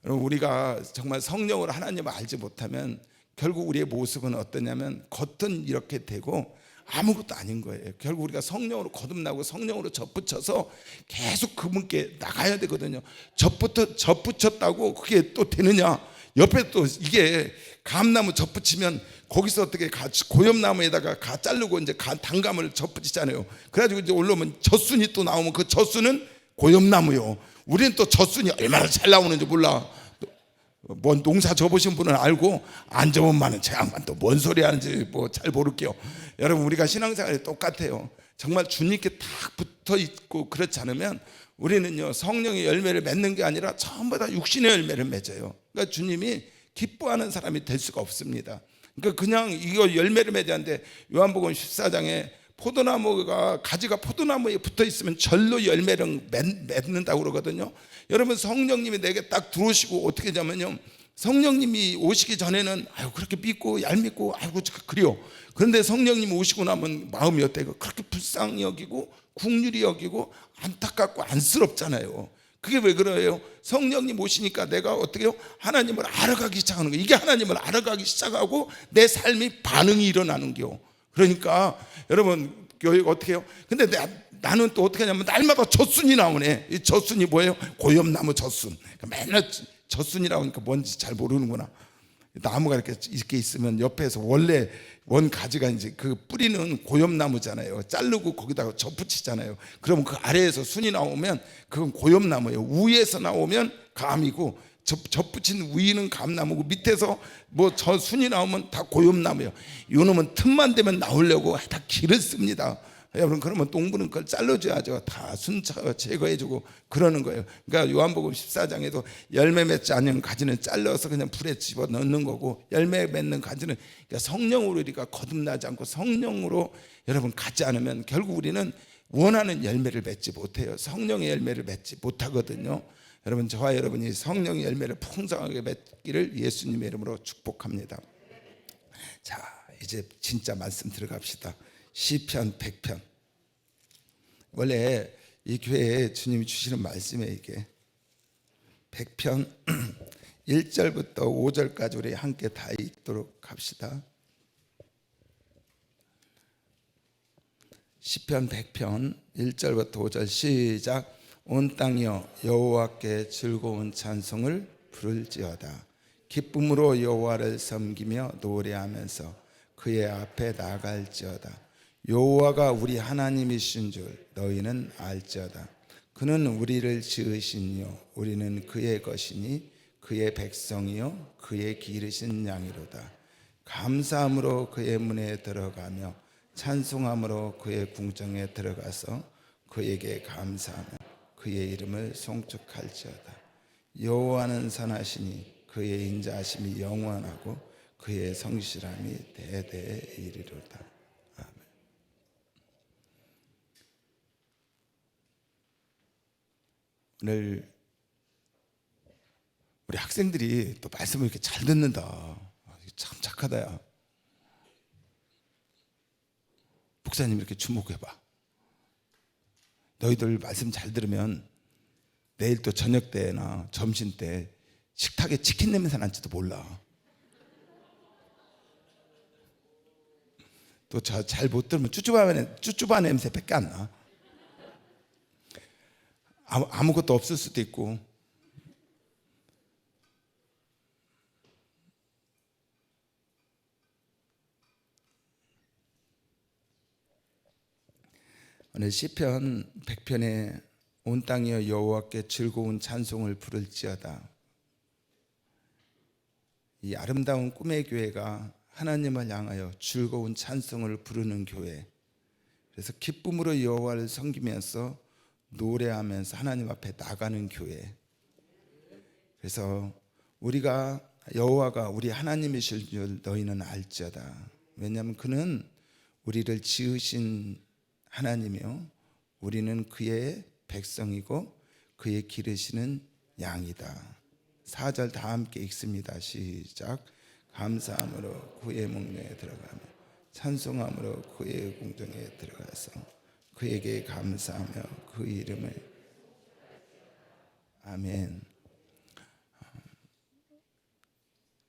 우리가 정말 성령으로 하나님을 알지 못하면 결국 우리의 모습은 어떠냐면 겉은 이렇게 되고 아무것도 아닌 거예요. 결국 우리가 성령으로 거듭나고 성령으로 젖붙여서 계속 그분께 나가야 되거든요. 젖붙였다고 그게 또 되느냐? 옆에 또 이게 감나무 젖붙이면 거기서 어떻게 고염나무에다가 자르고 이제 단감을 젖붙이잖아요. 그래가지고 이제 올라오면 젖순이 또 나오면 그 젖순은 고염나무요. 우리는 또 젖순이 얼마나 잘 나오는지 몰라. 뭐 농사 접으신 분은 알고 안 접으면은 제 양반 또 뭔 소리 하는지 뭐 잘 모를게요. 여러분 우리가 신앙생활이 똑같아요. 정말 주님께 딱 붙어 있고 그렇지 않으면 우리는요 성령의 열매를 맺는 게 아니라 전부 다 육신의 열매를 맺어요. 그러니까 주님이 기뻐하는 사람이 될 수가 없습니다. 그러니까 그냥 이거 열매를 맺었는데 요한복음 14장에 포도나무가 가지가 포도나무에 붙어 있으면 절로 열매를 맺는다고 그러거든요. 여러분 성령님이 내게 딱 들어오시고 어떻게 하냐면요, 성령님이 오시기 전에는 아유 그렇게 믿고 얄밉고 아이고 그래요. 그런데 성령님이 오시고 나면 마음이 어때요? 그렇게 불쌍히 여기고 국률이 여기고 안타깝고 안쓰럽잖아요. 그게 왜 그래요? 성령님 오시니까 내가 어떻게 해요? 하나님을 알아가기 시작하는 거예요. 이게 하나님을 알아가기 시작하고 내 삶이 반응이 일어나는 거요. 그러니까 여러분 교회 어떻게 해요? 근데 나는 또 어떻게 하냐면 날마다 젖순이 나오네. 이 젖순이 뭐예요? 고염나무 젖순. 맨날 젖순이라고 하니까 뭔지 잘 모르는구나. 나무가 이렇게 있으면 옆에서 원래 원 가지가 이제 그 뿌리는 고염나무잖아요. 자르고 거기다가 접붙이잖아요. 그러면 그 아래에서 순이 나오면 그건 고염나무예요. 위에서 나오면 감이고 접붙인 위는 감나무고 밑에서 뭐 저 순이 나오면 다 고염나무예요. 요놈은 틈만 되면 나오려고 다 길을 씁니다. 여러분 그러면 똥부는 걸 잘라줘야죠. 다 순차 제거해주고 그러는 거예요. 그러니까 요한복음 14장에도 열매 맺지 않는 가지는 잘라서 그냥 불에 집어 넣는 거고, 열매 맺는 가지는 그러니까 성령으로 우리가 거듭나지 않고 성령으로 여러분 가지 않으면 결국 우리는 원하는 열매를 맺지 못해요. 성령의 열매를 맺지 못하거든요. 여러분 저와 여러분이 성령의 열매를 풍성하게 맺기를 예수님의 이름으로 축복합니다. 자 이제 진짜 말씀 들어갑시다. 시편 100편. 원래 이 교회에 주님이 주시는 말씀에 이게 100편 1절부터 5절까지 우리 함께 다 읽도록 합시다. 시편 100편 1절부터 5절 시작. 온 땅이여 여호와께 즐거운 찬송을 부를지어다. 기쁨으로 여호와를 섬기며 노래하면서 그의 앞에 나갈지어다. 여호와가 우리 하나님이신 줄 너희는 알지어다. 그는 우리를 지으시니요 우리는 그의 것이니 그의 백성이요 그의 기르신 양이로다. 감사함으로 그의 문에 들어가며 찬송함으로 그의 궁정에 들어가서 그에게 감사하며 그의 이름을 송축할지어다. 여호와는 선하시니 그의 인자하심이 영원하고 그의 성실함이 대대에 이르리로다. 오늘 우리 학생들이 또 말씀을 이렇게 잘 듣는다. 참 착하다 야. 목사님 이렇게 주목해봐. 너희들 말씀 잘 들으면 내일 또 저녁 때나 점심 때 식탁에 치킨 냄새 날지도 몰라. 또 잘 못 들으면 쭈쭈바 냄새밖에 안 나. 아무것도 없을 수도 있고. 오늘 시편 100편에 온 땅이여 여호와께 즐거운 찬송을 부를지어다. 이 아름다운 꿈의 교회가 하나님을 향하여 즐거운 찬송을 부르는 교회. 그래서 기쁨으로 여호와를 섬기면서 노래하면서 하나님 앞에 나가는 교회. 그래서 우리가 여호와가 우리 하나님이실 줄 너희는 알지어다. 왜냐하면 그는 우리를 지으신 하나님이요 우리는 그의 백성이고 그의 기르시는 양이다. 4절 다 함께 읽습니다. 시작. 감사함으로 그의 목령에 들어가며 찬송함으로 그의 궁정에 들어가서 그에게 감사하며 그 이름을. 아멘.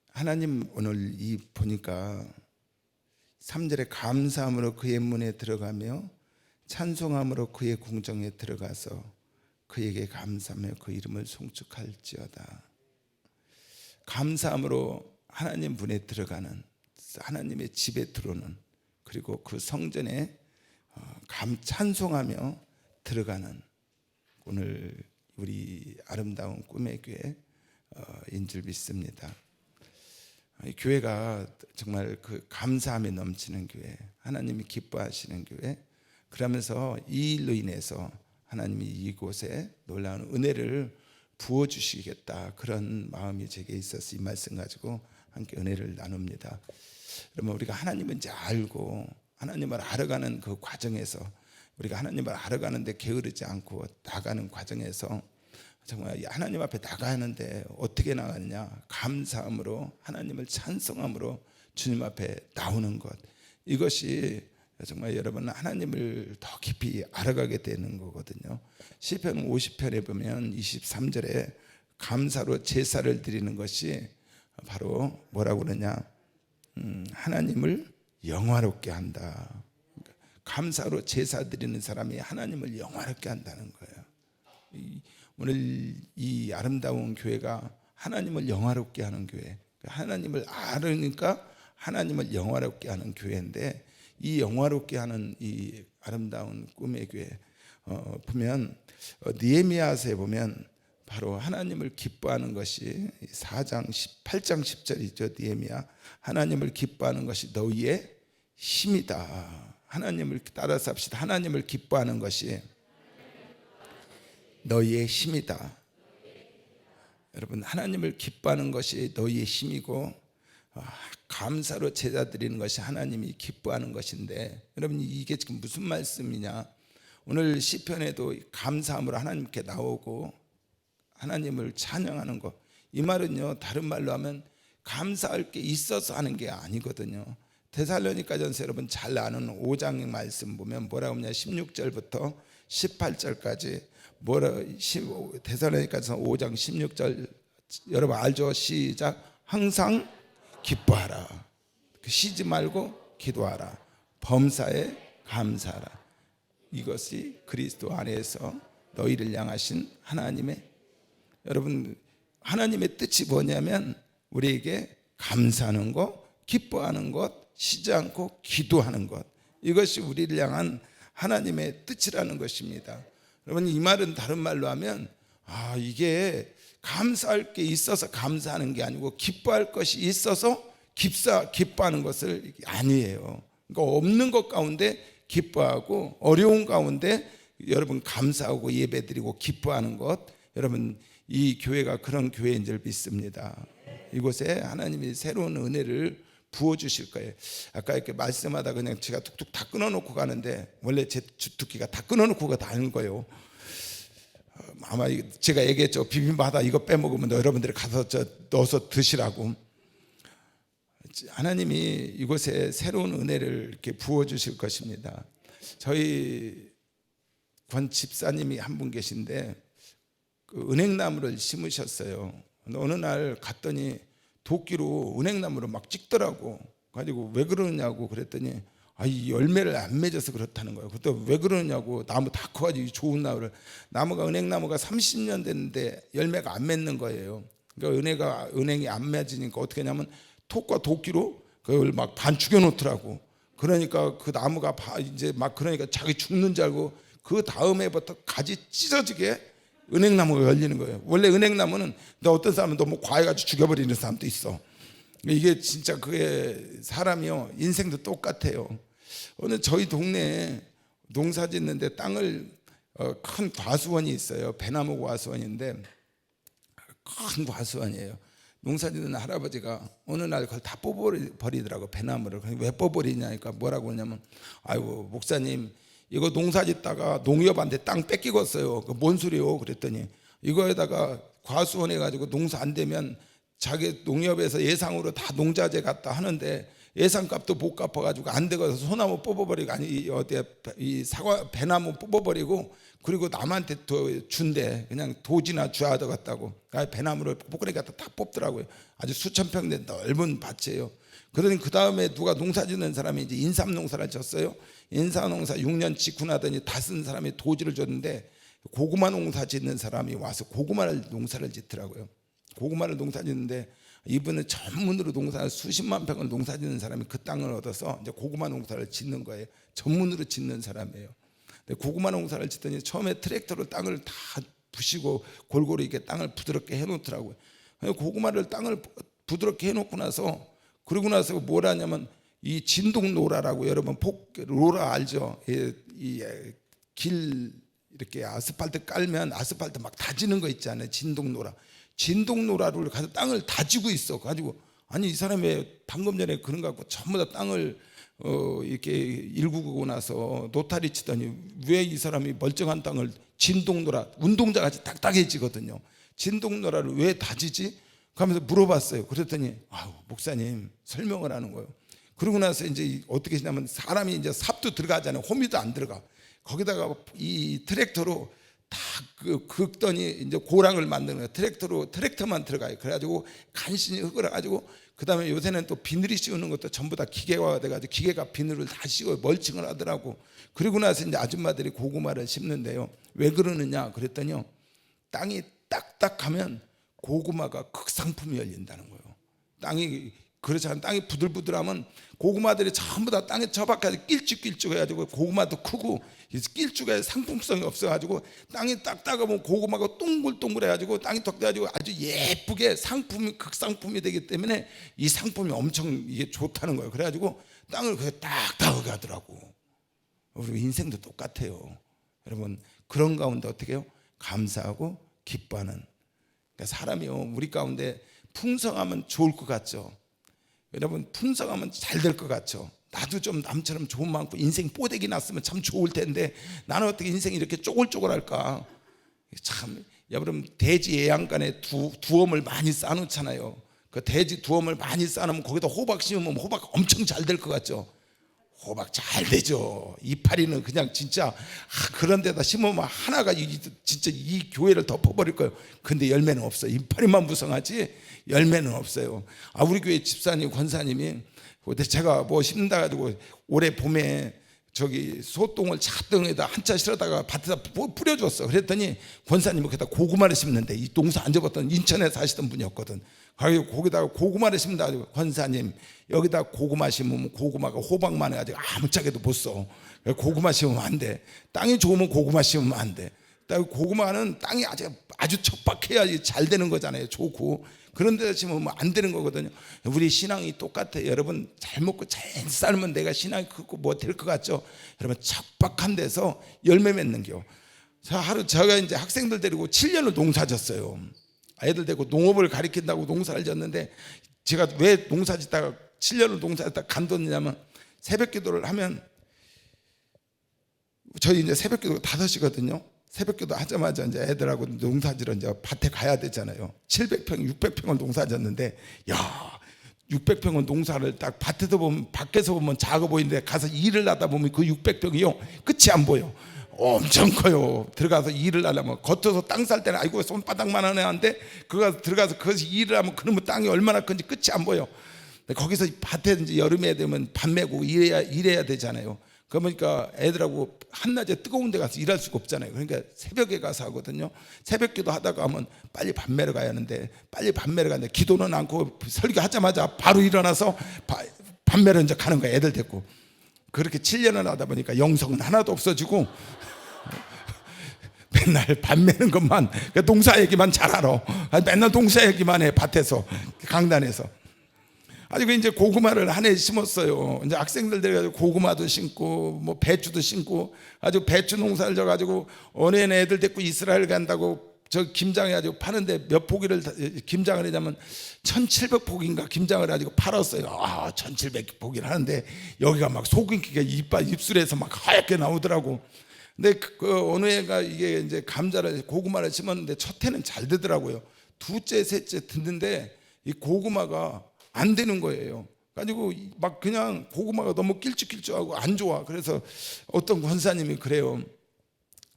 하나님 오늘 이 보니까 3절에 감사함으로 그의 문에 들어가며 찬송함으로 그의 궁정에 들어가서 그에게 감사하며 그 이름을 송축할지어다. 감사함으로 하나님 문에 들어가는, 하나님의 집에 들어오는, 그리고 그 성전에 찬송하며 들어가는 오늘 우리 아름다운 꿈의 교회인 줄 믿습니다. 이 교회가 정말 그 감사함에 넘치는 교회, 하나님이 기뻐하시는 교회. 그러면서 이 일로 인해서 하나님이 이곳에 놀라운 은혜를 부어주시겠다, 그런 마음이 제게 있어서 이 말씀 가지고 함께 은혜를 나눕니다. 그러면 우리가 하나님은 이제 알고 하나님을 알아가는 그 과정에서, 우리가 하나님을 알아가는데 게으르지 않고 나가는 과정에서 정말 하나님 앞에 나가는데 어떻게 나가느냐, 감사함으로, 하나님을 찬송함으로 주님 앞에 나오는 것, 이것이 정말 여러분 하나님을 더 깊이 알아가게 되는 거거든요. 시편 50편에 보면 23절에 감사로 제사를 드리는 것이 바로 뭐라고 그러냐, 하나님을 영화롭게 한다. 감사로 제사 드리는 사람이 하나님을 영화롭게 한다는 거예요. 오늘 이 아름다운 교회가 하나님을 영화롭게 하는 교회, 하나님을 알으니까 하나님을 영화롭게 하는 교회인데, 이 영화롭게 하는 이 아름다운 꿈의 교회 보면 느헤미야서에 보면 바로 하나님을 기뻐하는 것이 8장 10절이죠. 느헤미야, 하나님을 기뻐하는 것이 너희의 힘이다. 하나님을 따라서 합시다. 하나님을 기뻐하는 것이 너희의 힘이다. 여러분, 하나님을 기뻐하는 것이 너희의 힘이고 감사로 제사 드리는 것이 하나님이 기뻐하는 것인데, 여러분 이게 지금 무슨 말씀이냐, 오늘 시편에도 감사함으로 하나님께 나오고 하나님을 찬양하는 것, 이 말은요 다른 말로 하면 감사할 게 있어서 하는 게 아니거든요. 데살로니가전서 여러분 잘 아는 5장의 말씀 보면 뭐라고 하냐, 16절부터 18절까지 데살로니가전서 5장 16절 여러분 알죠? 시작. 항상 기뻐하라. 쉬지 말고 기도하라. 범사에 감사하라. 이것이 그리스도 안에서 너희를 향하신 하나님의, 여러분 하나님의 뜻이 뭐냐면 우리에게 감사하는 것, 기뻐하는 것, 쉬지 않고 기도하는 것, 이것이 우리를 향한 하나님의 뜻이라는 것입니다. 여러분 이 말은 다른 말로 하면 이게 감사할 게 있어서 감사하는 게 아니고 기뻐할 것이 있어서 기뻐하는 것을 아니에요. 그러니까 없는 것 가운데 기뻐하고 어려운 가운데 여러분 감사하고 예배드리고 기뻐하는 것, 여러분 이 교회가 그런 교회인 줄 믿습니다. 이곳에 하나님이 새로운 은혜를 부어주실 거예요. 아까 이렇게 말씀하다 그냥 제가 툭툭 다 끊어놓고 가는데, 원래 제 주특기가 다 끊어놓고 가는 거예요. 아마 제가 얘기했죠. 비빔바다 이거 빼먹으면 여러분들이 가서 넣어서 드시라고. 하나님이 이곳에 새로운 은혜를 이렇게 부어주실 것입니다. 저희 권 집사님이 한 분 계신데 그 은행나무를 심으셨어요. 어느 날 갔더니 도끼로 은행나무를 막 찍더라고. 가지고 왜 그러냐고 그랬더니 이 열매를 안 맺어서 그렇다는 거예요. 그때 왜 그러냐고, 나무 다 커가지고 좋은 나무가 은행나무가 30년 됐는데 열매가 안 맺는 거예요. 그러니까 은행이 안 맺으니까 어떻게 하냐면 톡과 도끼로 그걸 막 반 죽여놓더라고. 그러니까 그 나무가 이제 막 그러니까 자기 죽는 줄 알고 그 다음에부터 가지 찢어지게 은행나무가 열리는 거예요. 원래 은행나무는 어떤 사람은 너무 과해가지고 죽여버리는 사람도 있어. 이게 진짜 그게 사람이요 인생도 똑같아요. 오늘 저희 동네에 농사 짓는데 땅을 큰 과수원이 있어요. 배나무 과수원인데 큰 과수원이에요. 농사 짓는 할아버지가 어느 날 그걸 다 뽑아버리더라고, 배나무를. 왜 뽑아버리냐니까 뭐라고 하냐면, 아이고 목사님 이거 농사 짓다가 농협한테 땅 뺏기겠어요. 뭔 소리요? 그랬더니 이거에다가 과수원 해가지고 농사 안 되면 자기 농협에서 예상으로 다 농자재 갖다 하는데 예상값도 못 갚아가지고 안 되고서 소나무 뽑아버리고 아니 어디 이 사과 배나무 뽑아버리고 그리고 남한테 또 준대. 그냥 도지나 주하도 같다고. 배나무를 포크레 갖다 다 뽑더라고요. 아주 수천 평 된 넓은 밭이에요. 그러니 그 다음에 누가 농사 짓는 사람이 이제 인삼 농사를 졌어요. 인삼 농사 6년 짓고 나더니 다 쓴 사람이 도지를 줬는데 고구마 농사 짓는 사람이 와서 고구마를 농사를 짓더라고요. 고구마를 농사 짓는데 이분은 전문으로 농사 수십만 평을 농사 짓는 사람이 그 땅을 얻어서 이제 고구마 농사를 짓는 거예요. 전문으로 짓는 사람이에요. 근데 고구마 농사를 짓더니 처음에 트랙터로 땅을 다 부시고 골고루 이렇게 땅을 부드럽게 해놓더라고요. 고구마를 땅을 부드럽게 해놓고 나서 그러고 나서 뭘 하냐면 이 진동로라라고 여러분 로라 알죠? 길 이렇게 아스팔트 깔면 아스팔트 막 다지는 거 있잖아요. 진동로라. 진동로라를 가서 땅을 다지고 있어. 가지고 아니 이 사람이 방금 전에 그런 거 갖고 전부 다 땅을 이렇게 일구고 나서 노타리 치더니 왜 이 사람이 멀쩡한 땅을 진동로라 운동자 같이 딱딱해지거든요. 진동로라를 왜 다지지? 하면서 물어봤어요. 그랬더니 아우 목사님 설명을 하는 거예요. 그러고 나서 이제 어떻게 하냐면 사람이 이제 삽도 들어가잖아요. 호미도 안 들어가. 거기다가 이 트랙터로 다 긁더니 이제 고랑을 만드는 거예요. 트랙터만 들어가요. 그래가지고 간신히 흙을 가지고 그 다음에 요새는 또 비늘이 씌우는 것도 전부 다 기계화가 돼가지고 기계가 비늘을 다 씌워 멀칭을 하더라고. 그리고 나서 이제 아줌마들이 고구마를 심는데요. 왜 그러느냐 그랬더니요. 땅이 딱딱하면 고구마가 극상품이 열린다는 거예요. 땅이 그렇지 않은 땅이 부들부들하면 고구마들이 전부 다 땅에 처박혀서 길쭉길쭉 해가지고 고구마도 크고 길쭉에 상품성이 없어가지고 땅이 딱딱하면 고구마가 동글동글해가지고 땅이 덕돼가지고 아주 예쁘게 상품이 극상품이 되기 때문에 이 상품이 엄청 이게 좋다는 거예요. 그래가지고 땅을 그렇게 딱딱하게 하더라고. 우리 인생도 똑같아요. 여러분 그런 가운데 어떻게 해요? 감사하고 기뻐하는. 그러니까 사람이요 우리 가운데 풍성하면 좋을 것 같죠. 여러분 풍성하면 잘 될 것 같죠. 나도 좀 남처럼 좋은 많고 인생 뽀대기 났으면 참 좋을 텐데 나는 어떻게 인생이 이렇게 쪼글쪼글할까. 참 여러분 돼지 예양간에 두엄을 많이 쌓아놓잖아요. 그 돼지 두엄을 많이 쌓아놓으면 거기다 호박 심으면 호박 엄청 잘 될 것 같죠. 호박 잘 되죠. 이파리는 그냥 진짜 그런 데다 심으면 하나가 진짜 이 교회를 덮어버릴 거예요. 근데 열매는 없어요. 이파리만 무성하지 열매는 없어요. 우리 교회 집사님 권사님이 제가 뭐 심다 가지고 올해 봄에 저기 소똥을 차등에다 한차 실어다가 밭에다 뿌려줬어. 그랬더니 권사님이 거기다 고구마를 심는데 이 농사 안 접었던 인천에 사시던 분이었거든. 거기다가 고구마를 심다 가지고 권사님 여기다 고구마 심으면 고구마가 호박만 해가지고 아무짝에도 못 써. 고구마 심으면 안 돼. 땅이 좋으면 고구마 심으면 안 돼. 고구마는 땅이 아주 척박해야지 잘 되는 거잖아요. 좋고 그런 데다 심으면 안 되는 거거든요. 우리 신앙이 똑같아요. 여러분 잘 먹고 잘 살면 내가 신앙이 크고 뭐 될 것 같죠. 여러분 척박한 데서 열매 맺는 겨. 제가 이제 학생들 데리고 7년을 농사졌어요. 애들 데리고 농업을 가르친다고 농사를 졌는데 제가 왜 농사 짓다가 7년을 농사 짓다가 간뒀냐면 새벽 기도를 하면 저희 이제 새벽 기도가 5시거든요. 새벽기도 하자마자 이제 애들하고 농사지러 이제 밭에 가야 되잖아요. 700평, 600평을 농사졌는데, 야, 600평은 농사를 딱 밭에서 보면 밖에서 보면 작아 보이는데 가서 일을 하다 보면 그 600평이요 끝이 안 보여. 엄청 커요. 들어가서 일을 하려면 겉에서 땅 살 때는 아이고 손바닥만한 애한데 그거 들어가서 거기서 일을 하면 그러면 땅이 얼마나 큰지 끝이 안 보여. 거기서 밭에 이제 여름에 되면 밥 메고 일해야 되잖아요. 그러니까 애들하고 한낮에 뜨거운 데 가서 일할 수가 없잖아요. 그러니까 새벽에 가서 하거든요. 새벽 기도 하다가 하면 빨리 밥 매러 가야 하는데 빨리 밥 매러 가는데 기도는 않고 설교하자마자 바로 일어나서 밥 매러 이제 가는 거야. 애들 데리고. 그렇게 7년을 하다 보니까 영성은 하나도 없어지고 맨날 밥 매는 것만 농사 얘기만 잘 알아. 맨날 농사 얘기만 해. 밭에서 강단에서. 아주 이제 고구마를 한 해 심었어요. 이제 학생들 데려가지고 고구마도 심고 뭐 배추도 심고 아주 배추 농사를 져가지고 어느 애들 데리고 이스라엘 간다고 저 김장해 가지고 파는데 몇 포기를 김장을 하냐면 1700포기인가 김장을 가지고 팔았어요. 1700포기를 하는데 여기가 막 소금기가 입술에서 막 하얗게 나오더라고. 근데 그 어느 애가 이게 이제 고구마를 심었는데 첫 해는 잘 되더라고요. 두째 셋째 듣는데 이 고구마가 안 되는 거예요. 가지고 막 그냥 고구마가 너무 길쭉길쭉하고 안 좋아. 그래서 어떤 권사님이 그래요.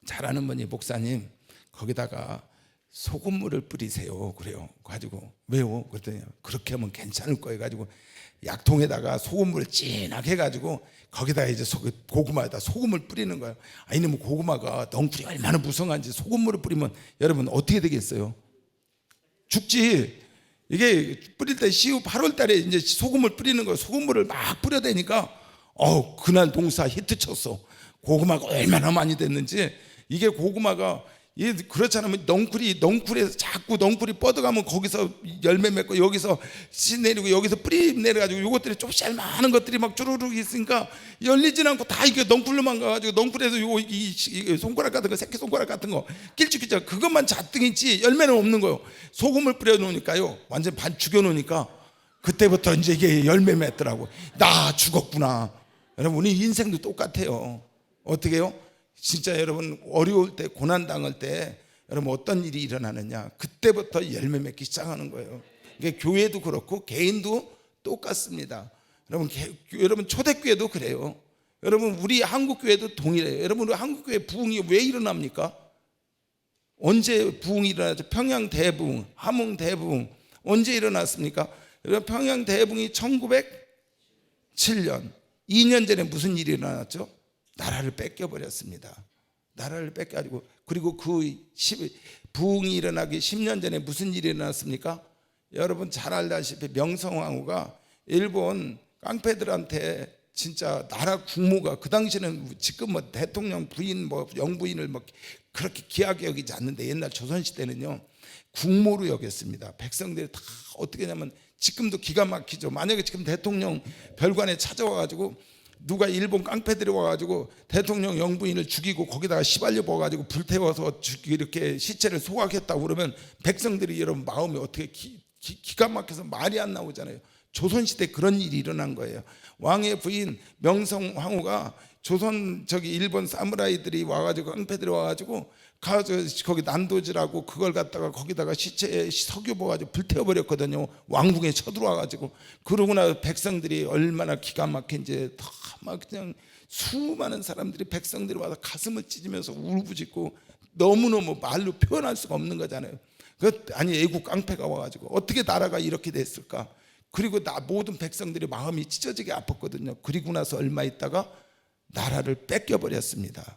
잘 아는 분이 목사님 거기다가 소금물을 뿌리세요. 그래요. 가지고 왜요? 그랬더니 그렇게 하면 괜찮을 거예요. 가지고 약통에다가 소금물을 진하게 해가지고 거기다가 이제 고구마에다 소금을 뿌리는 거예요. 아니 뭐 고구마가 넝쿨이 얼마나 무성한지 소금물을 뿌리면 여러분 어떻게 되겠어요? 죽지. 이게 뿌릴 때 8월 달에 이제 소금을 뿌리는 거예요. 소금물을 막 뿌려대니까 그날 농사 히트 쳤어. 고구마가 얼마나 많이 됐는지. 이게 고구마가 그렇지 않으면 넝쿨에서 자꾸 넝쿨이 뻗어가면 거기서 열매 맺고 여기서 씨 내리고 여기서 뿌리 내려가지고 이것들이 조금씩 알만한 것들이 막 주르륵 있으니까 열리진 않고 다 이게 넝쿨로만 가가지고 넝쿨에서 이 손가락 같은 거 새끼 손가락 같은 거 길쭉길쭉 그것만 잔뜩 있지 열매는 없는 거예요. 소금을 뿌려 놓으니까요 완전 반 죽여 놓으니까 그때부터 이제 이게 열매 맺더라고. 나 죽었구나. 여러분 우리 인생도 똑같아요. 어떻게 해요? 진짜 여러분 어려울 때 고난 당할 때 여러분 어떤 일이 일어나느냐 그때부터 열매 맺기 시작하는 거예요. 이게 교회도 그렇고 개인도 똑같습니다. 여러분 초대교회도 그래요. 여러분 우리 한국교회도 동일해요. 여러분 우리 한국교회 부흥이 왜 일어납니까? 언제 부흥이 일어나죠? 평양 대부흥, 함흥 대부흥 언제 일어났습니까? 여러분 평양 대부흥이 1907년 2년 전에 무슨 일이 일어났죠? 나라를 뺏겨버렸습니다. 나라를 뺏겨가지고 그리고 부흥이 일어나기 10년 전에 무슨 일이 일어났습니까? 여러분 잘 알다시피 명성황후가 일본 깡패들한테 진짜 나라 국모가 그 당시는 지금 뭐 대통령 부인 뭐 영부인을 뭐 그렇게 귀하게 여기지 않는데 옛날 조선시대는요 국모로 여겼습니다. 백성들이 다 어떻게 하냐면 지금도 기가 막히죠. 만약에 지금 대통령 별관에 찾아와가지고 누가 일본 깡패들이 와가지고 대통령 영부인을 죽이고 거기다가 시발려 부어가지고 불태워서 이렇게 시체를 소각했다고 그러면 백성들이 여러분 마음이 어떻게 기가 막혀서 말이 안 나오잖아요. 조선시대 그런 일이 일어난 거예요. 왕의 부인 명성황후가 조선 일본 사무라이들이 와가지고 깡패들이 와가지고 거기 난도질하고 그걸 갖다가 거기다가 시체에 석유 부어가지고 불태워버렸거든요. 왕궁에 쳐들어와가지고. 그러고 나서 백성들이 얼마나 기가 막힌지 다 막 그냥 수많은 사람들이 백성들이 와서 가슴을 찢으면서 울부짖고 너무너무 말로 표현할 수가 없는 거잖아요. 아니 애국 깡패가 와가지고 어떻게 나라가 이렇게 됐을까? 그리고 모든 백성들이 마음이 찢어지게 아팠거든요. 그리고 나서 얼마 있다가 나라를 뺏겨버렸습니다.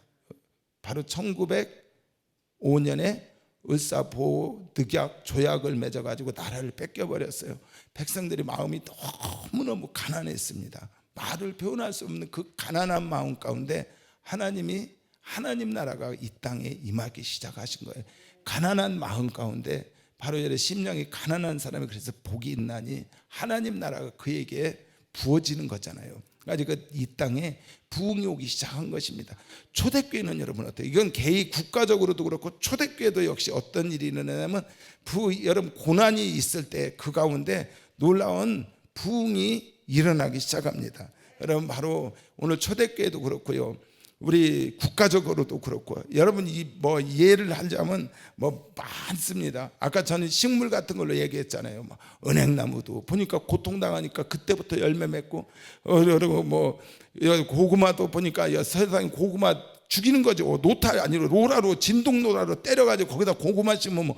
바로 1905년에 을사보득약 조약을 맺어가지고 나라를 뺏겨버렸어요. 백성들이 마음이 너무너무 가난했습니다. 말을 표현할 수 없는 그 가난한 마음 가운데 하나님 나라가 이 땅에 임하기 시작하신 거예요. 가난한 마음 가운데 바로 예를 심령이 가난한 사람이 그래서 복이 있나니 하나님 나라가 그에게 부어지는 거잖아요. 그러니까 이 땅에 부흥이 오기 시작한 것입니다. 초대교회는 여러분 어때요? 이건 개인 국가적으로도 그렇고 초대교회도 역시 어떤 일이 일어나냐면 여러분 고난이 있을 때 그 가운데 놀라운 부흥이 일어나기 시작합니다. 여러분 바로 오늘 초대교회도 그렇고요. 우리 국가적으로도 그렇고 여러분 뭐 예를 하자면 뭐 많습니다. 아까 저는 식물 같은 걸로 얘기했잖아요. 뭐 은행나무도 보니까 고통당하니까 그때부터 열매 맺고 그리고 뭐 고구마도 보니까 세상에 고구마 죽이는 거죠. 노타 아니라 로라로 진동로라로 때려가지고 거기다 고구마 심으면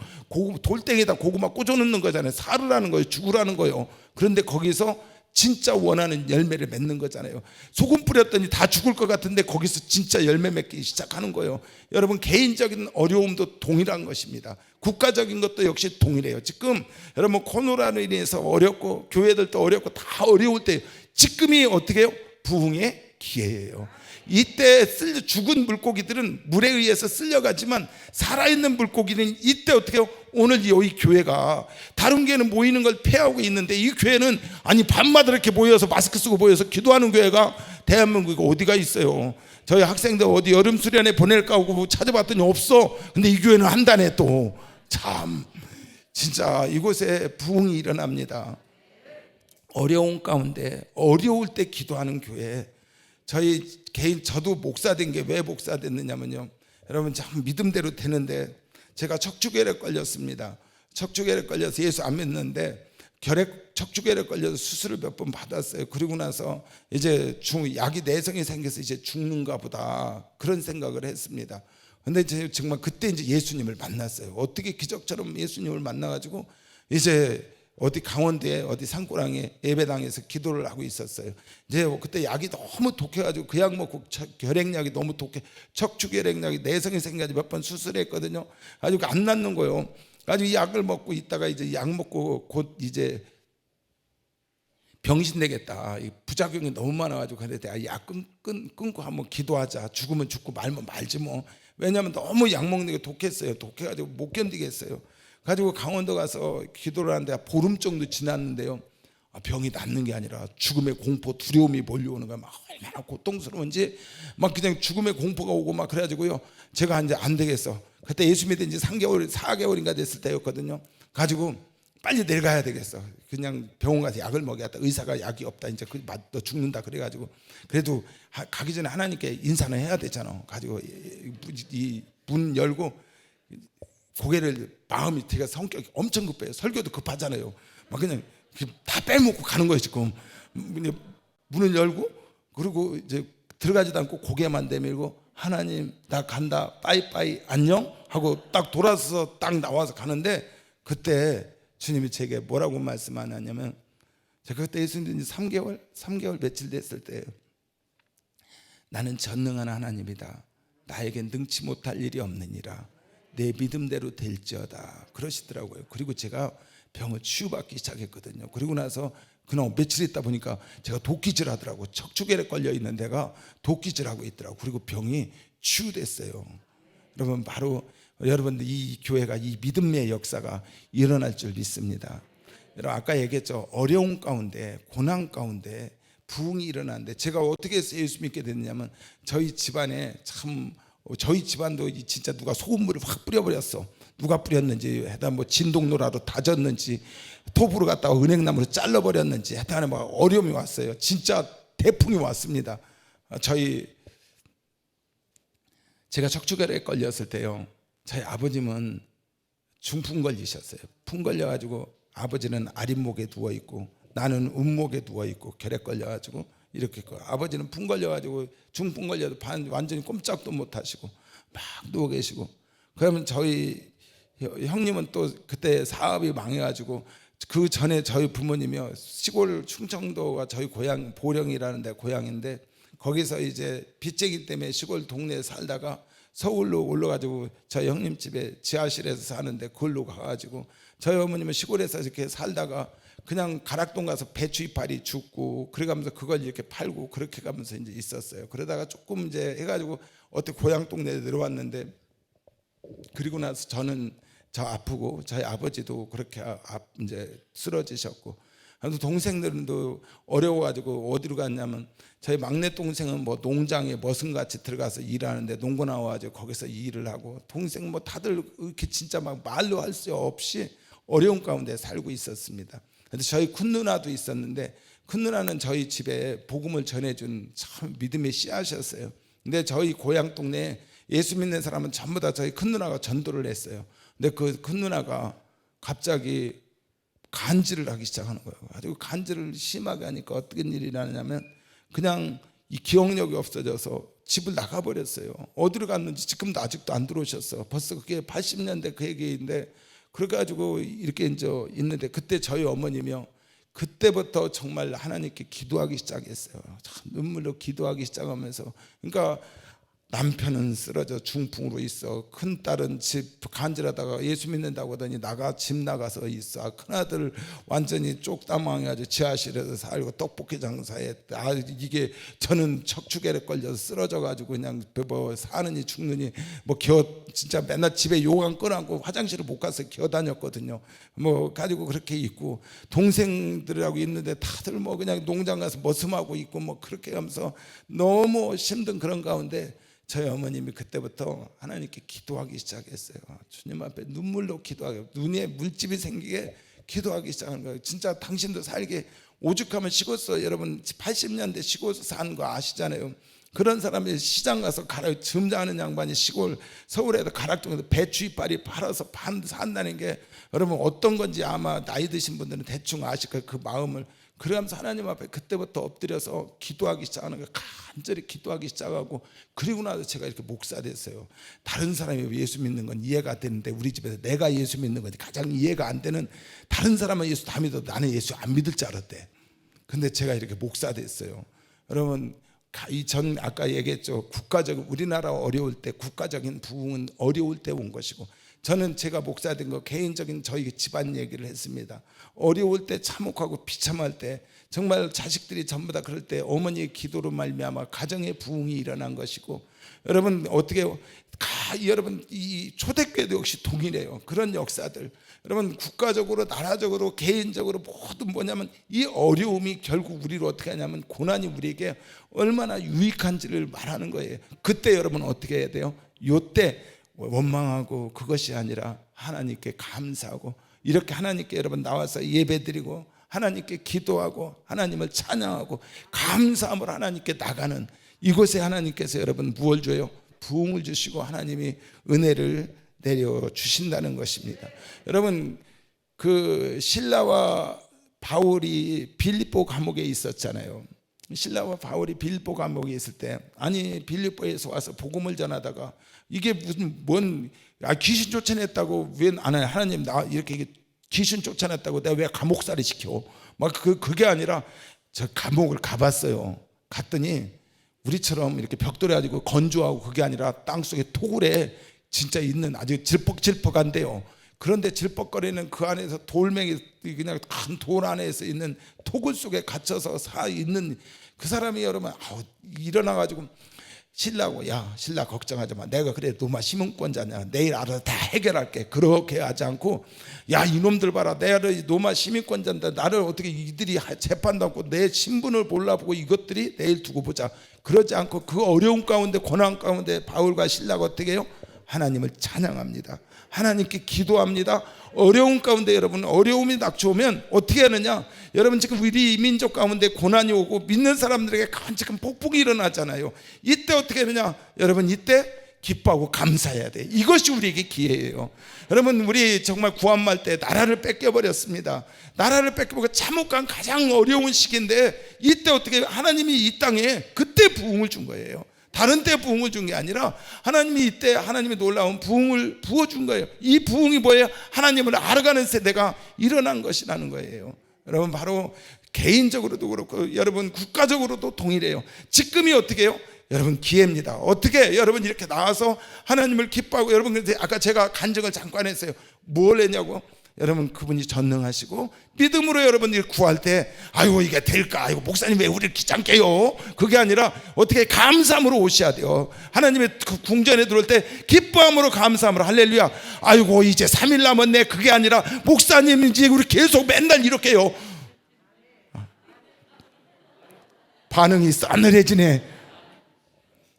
돌덩이에다 고구마 꽂아놓는 거잖아요. 살으라는 거예요. 죽으라는 거예요. 그런데 거기서 진짜 원하는 열매를 맺는 거잖아요. 소금 뿌렸더니 다 죽을 것 같은데 거기서 진짜 열매 맺기 시작하는 거예요. 여러분 개인적인 어려움도 동일한 것입니다. 국가적인 것도 역시 동일해요. 지금 여러분 코로나로 인해서 어렵고 교회들도 어렵고 다 어려울 때 지금이 어떻게 해요? 부흥의 기회예요. 이때 죽은 물고기들은 물에 의해서 쓸려가지만 살아있는 물고기는 이때 어떻게 해요? 오늘 이 교회가 다른 교회는 모이는 걸 폐하고 있는데 이 교회는 아니 밤마다 이렇게 모여서 마스크 쓰고 모여서 기도하는 교회가 대한민국에 어디가 있어요? 저희 학생들 어디 여름 수련회 보낼까 하고 찾아봤더니 없어. 근데 이 교회는 한다네 또. 참 진짜 이곳에 부흥이 일어납니다. 어려운 가운데 어려울 때 기도하는 교회. 저도 목사된 게 왜 목사됐느냐면요. 여러분 참 믿음대로 되는데 제가 척추결핵 걸렸습니다. 척추결핵 걸려서 예수 안 믿는데 척추결핵 걸려서 수술을 몇 번 받았어요. 그리고 나서 이제 약이 내성이 생겨서 이제 죽는가 보다 그런 생각을 했습니다. 근데 이제 정말 그때 이제 예수님을 만났어요. 어떻게 기적처럼 예수님을 만나가지고 이제 어디 강원도에 어디 산고랑에 예배당에서 기도를 하고 있었어요. 이제 그때 약이 너무 독해가지고 그 약 먹고 결핵약이 너무 독해, 척추결핵약이 내성이 생겨가지고 몇 번 수술했거든요. 아주 안 낫는 거예요. 아주 이 약을 먹고 있다가 이제 약 먹고 곧 이제 병신 되겠다. 부작용이 너무 많아가지고 그랬더니 약 끊고 한번 기도하자. 죽으면 죽고 말면 말지 뭐. 왜냐하면 너무 약 먹는 게 독했어요. 독해가지고 못 견디겠어요. 가지고 강원도 가서 기도를 하는데 보름 정도 지났는데요. 병이 낫는 게 아니라 죽음의 공포, 두려움이 몰려오는 거야. 막 얼마나 고통스러운지 막 그냥 죽음의 공포가 오고 막 그래가지고요. 제가 이제 안 되겠어. 그때 예수 믿은 지 3개월, 4개월인가 됐을 때였거든요. 가지고 빨리 내려가야 되겠어. 그냥 병원 가서 약을 먹여야겠다. 의사가 약이 없다. 이제 너 죽는다. 그래가지고 그래도 가기 전에 하나님께 인사는 해야 되잖아. 가지고 이 문 열고 고개를 마음이 되게 성격이 엄청 급해요. 설교도 급하잖아요. 막 그냥 다 빼먹고 가는 거예요. 지금 문을 열고 그리고 이제 들어가지도 않고 고개만 내밀고 하나님 나 간다 빠이빠이 안녕 하고 딱 돌아서 딱 나와서 가는데 그때 주님이 제게 뭐라고 말씀하냐면 제가 그때 예수님 3개월 며칠 됐을 때 나는 전능한 하나님이다. 나에게 능치 못할 일이 없느니라. 내 믿음대로 될지어다 그러시더라고요. 그리고 제가 병을 치유받기 시작했거든요. 그리고 나서 그날 며칠 있다 보니까 제가 도끼질 하더라고. 척추결핵 걸려 있는 데가 도끼질 하고 있더라고. 그리고 병이 치유됐어요. 여러분 바로 여러분들 이 교회가 이 믿음의 역사가 일어날 줄 믿습니다. 여러분 아까 얘기했죠. 어려운 가운데 고난 가운데 부흥이 일어나는데 제가 어떻게 해서 예수 믿게 됐냐면 저희 집안에 참 저희 집안도 진짜 누가 소금물을 확 뿌려버렸어. 누가 뿌렸는지 하여튼 뭐 진동로라도 다졌는지 톱으로 갖다가 은행나무로 잘라버렸는지 하여튼 막 어려움이 왔어요. 진짜 태풍이 왔습니다. 제가 척추결핵 걸렸을 때요. 저희 아버님은 중풍 걸리셨어요. 풍 걸려가지고 아버지는 아랫목에 누워있고 나는 운목에 누워있고 결핵 걸려가지고 이렇게 아버지는 풍 걸려가지고 중풍 걸려도 완전히 꼼짝도 못하시고 막 누워 계시고 그러면 저희 형님은 또 그때 사업이 망해가지고 그 전에 저희 부모님이요 시골 충청도가 저희 고향 보령이라는 데 고향인데 거기서 이제 빚쟁이 때문에 시골 동네에 살다가 서울로 올라가지고 저희 형님 집에 지하실에서 사는데 그걸로 가가지고 저희 어머님은 시골에서 이렇게 살다가 그냥 가락동 가서 배추 이파리 줍고 그래가면서 그걸 이렇게 팔고 그렇게 가면서 이제 있었어요. 그러다가 조금 이제 해가지고 어떻게 고향 동네에 내려왔는데 그리고 나서 저는 저 아프고 저희 아버지도 그렇게 이제 쓰러지셨고 동생들도 어려워가지고 어디로 갔냐면 저희 막내 동생은 뭐 농장에 머슴같이 들어가서 일하는데 농고 나와가지고 거기서 일을 하고 동생 뭐 다들 이렇게 진짜 막 말로 할 수 없이 어려운 가운데 살고 있었습니다. 근데 저희 큰 누나도 있었는데 큰 누나는 저희 집에 복음을 전해준 참 믿음의 씨앗이었어요. 근데 저희 고향 동네에 예수 믿는 사람은 전부 다 저희 큰 누나가 전도를 했어요. 근데 그 큰 누나가 갑자기 간질을 하기 시작하는 거예요. 아주 간질을 심하게 하니까 어떤 일이 나냐면 그냥 이 기억력이 없어져서 집을 나가버렸어요. 어디로 갔는지 지금도 아직도 안 들어오셨어. 벌써 그게 80년대 그 얘기인데 그래가지고 이렇게 이제 있는데 그때 저희 어머님이요. 그때부터 정말 하나님께 기도하기 시작했어요. 참 눈물로 기도하기 시작하면서 그러니까 남편은 쓰러져 중풍으로 있어. 큰딸은 집 간질하다가 예수 믿는다고 하더니 집 나가서 있어. 큰아들 완전히 쪽다망해가지고 지하실에서 살고 떡볶이 장사해. 이게 저는 척추결핵 걸려서 쓰러져가지고 그냥 뭐 사느니 죽느니 뭐 진짜 맨날 집에 요강 꺼놓고 화장실을 못 가서 기어 다녔거든요. 뭐 가지고 그렇게 있고 동생들하고 있는데 다들 뭐 그냥 농장 가서 머슴하고 있고 뭐 그렇게 하면서 너무 힘든 그런 가운데 저희 어머님이 그때부터 하나님께 기도하기 시작했어요. 주님 앞에 눈물로 기도하고 눈에 물집이 생기게 기도하기 시작하는 거예요. 진짜 당신도 살게 오죽하면 시골서 여러분 80년대 시골서 사는 거 아시잖아요. 그런 사람이 시장 가서 가락 점장하는 양반이 시골 서울에도 가락동에서 배추 이빨이 팔아서 산다는 게 여러분 어떤 건지 아마 나이 드신 분들은 대충 아실 거예요. 그 마음을. 그러면서 하나님 앞에 그때부터 엎드려서 기도하기 시작하는 거예요. 간절히 기도하기 시작하고, 그리고 나서 제가 이렇게 목사 됐어요. 다른 사람이 예수 믿는 건 이해가 되는데 우리 집에서 내가 예수 믿는 건 가장 이해가 안 되는, 다른 사람은 예수 다 믿어도 나는 예수 안 믿을 줄 알았대. 근데 제가 이렇게 목사 됐어요. 여러분 전 아까 얘기했죠. 국가적 우리나라 어려울 때 국가적인 부흥은 어려울 때 온 것이고, 저는 제가 목사 된 거 개인적인 저희 집안 얘기를 했습니다. 어려울 때 참혹하고 비참할 때 정말 자식들이 전부 다 그럴 때 어머니의 기도로 말미암아 가정의 부흥이 일어난 것이고, 여러분 어떻게 여러분 이 초대교회도 역시 동일해요. 그런 역사들 여러분 국가적으로 나라적으로 개인적으로 모든 뭐냐면 이 어려움이 결국 우리를 어떻게 하냐면 고난이 우리에게 얼마나 유익한지를 말하는 거예요. 그때 여러분 어떻게 해야 돼요? 요때 원망하고 그것이 아니라 하나님께 감사하고, 이렇게 하나님께 여러분 나와서 예배드리고 하나님께 기도하고 하나님을 찬양하고 감사함으로 하나님께 나가는, 이곳에 하나님께서 여러분 무엇을 줘요? 부흥을 주시고 하나님이 은혜를 내려 주신다는 것입니다. 여러분 그 신라와 바울이 빌립보 감옥에 있었잖아요. 신라와 바울이 빌립보 감옥에 있을 때, 아니 빌립보에서 와서 복음을 전하다가 이게 무슨 귀신 쫓아냈다고 왜 안 해? 하나님 나 이렇게 귀신 쫓아냈다고 내가 왜 감옥살이 시켜? 막 그게 아니라 저 감옥을 가봤어요. 갔더니 우리처럼 이렇게 벽돌에 가지고 건조하고 그게 아니라 땅속에 토굴에 진짜 있는 아주 질퍽질퍽한데요. 그런데 질퍽거리는 그 안에서 돌멩이 그냥 큰 돌 안에서 있는 토굴 속에 갇혀서 사 있는 그 사람이 여러분 일어나가지고 신라고, 야 신라 걱정하지 마, 내가 그래 노마 시민권자냐, 내일 알아서 다 해결할게. 그렇게 하지 않고, 야 이놈들 봐라, 내가 노마 시민권자인데 나를 어떻게 이들이 재판도 않고 내 신분을 몰라보고 이것들이 내일 두고 보자. 그러지 않고 그 어려운 가운데 고난 가운데 바울과 신라가 어떻게 해요? 하나님을 찬양합니다. 하나님께 기도합니다. 어려운 가운데 여러분 어려움이 닥쳐오면 어떻게 하느냐? 여러분 지금 우리 민족 가운데 고난이 오고 믿는 사람들에게 지금 폭풍이 일어나잖아요. 이때 어떻게 하느냐? 여러분 이때 기뻐하고 감사해야 돼. 이것이 우리에게 기회예요. 여러분 우리 정말 구원말 때 나라를 뺏겨버렸습니다. 나라를 뺏겨버리고 참혹한 가장 어려운 시기인데 이때 어떻게 하나님이 이 땅에 그때 부흥을 준 거예요. 다른 때 부흥을 준 게 아니라 하나님이 이때 하나님이 놀라운 부흥을 부어준 거예요. 이 부흥이 뭐예요? 하나님을 알아가는 세대가 일어난 것이라는 거예요. 여러분 바로 개인적으로도 그렇고 여러분 국가적으로도 동일해요. 지금이 어떻게 해요? 여러분 기회입니다. 어떻게 여러분 이렇게 나와서 하나님을 기뻐하고, 여러분 아까 제가 간증을 잠깐 했어요. 뭘 했냐고? 여러분 그분이 전능하시고 믿음으로 여러분들이 구할 때 아이고 이게 될까, 아이고 목사님 왜 우리를 귀찮게 해요? 그게 아니라 어떻게 감사함으로 오셔야 돼요. 하나님의 그 궁전에 들어올 때 기뻐함으로 감사함으로 할렐루야, 아이고 이제 3일 남았네. 그게 아니라 목사님 이제 우리 계속 맨날 이렇게 해요. 반응이 싸늘해지네.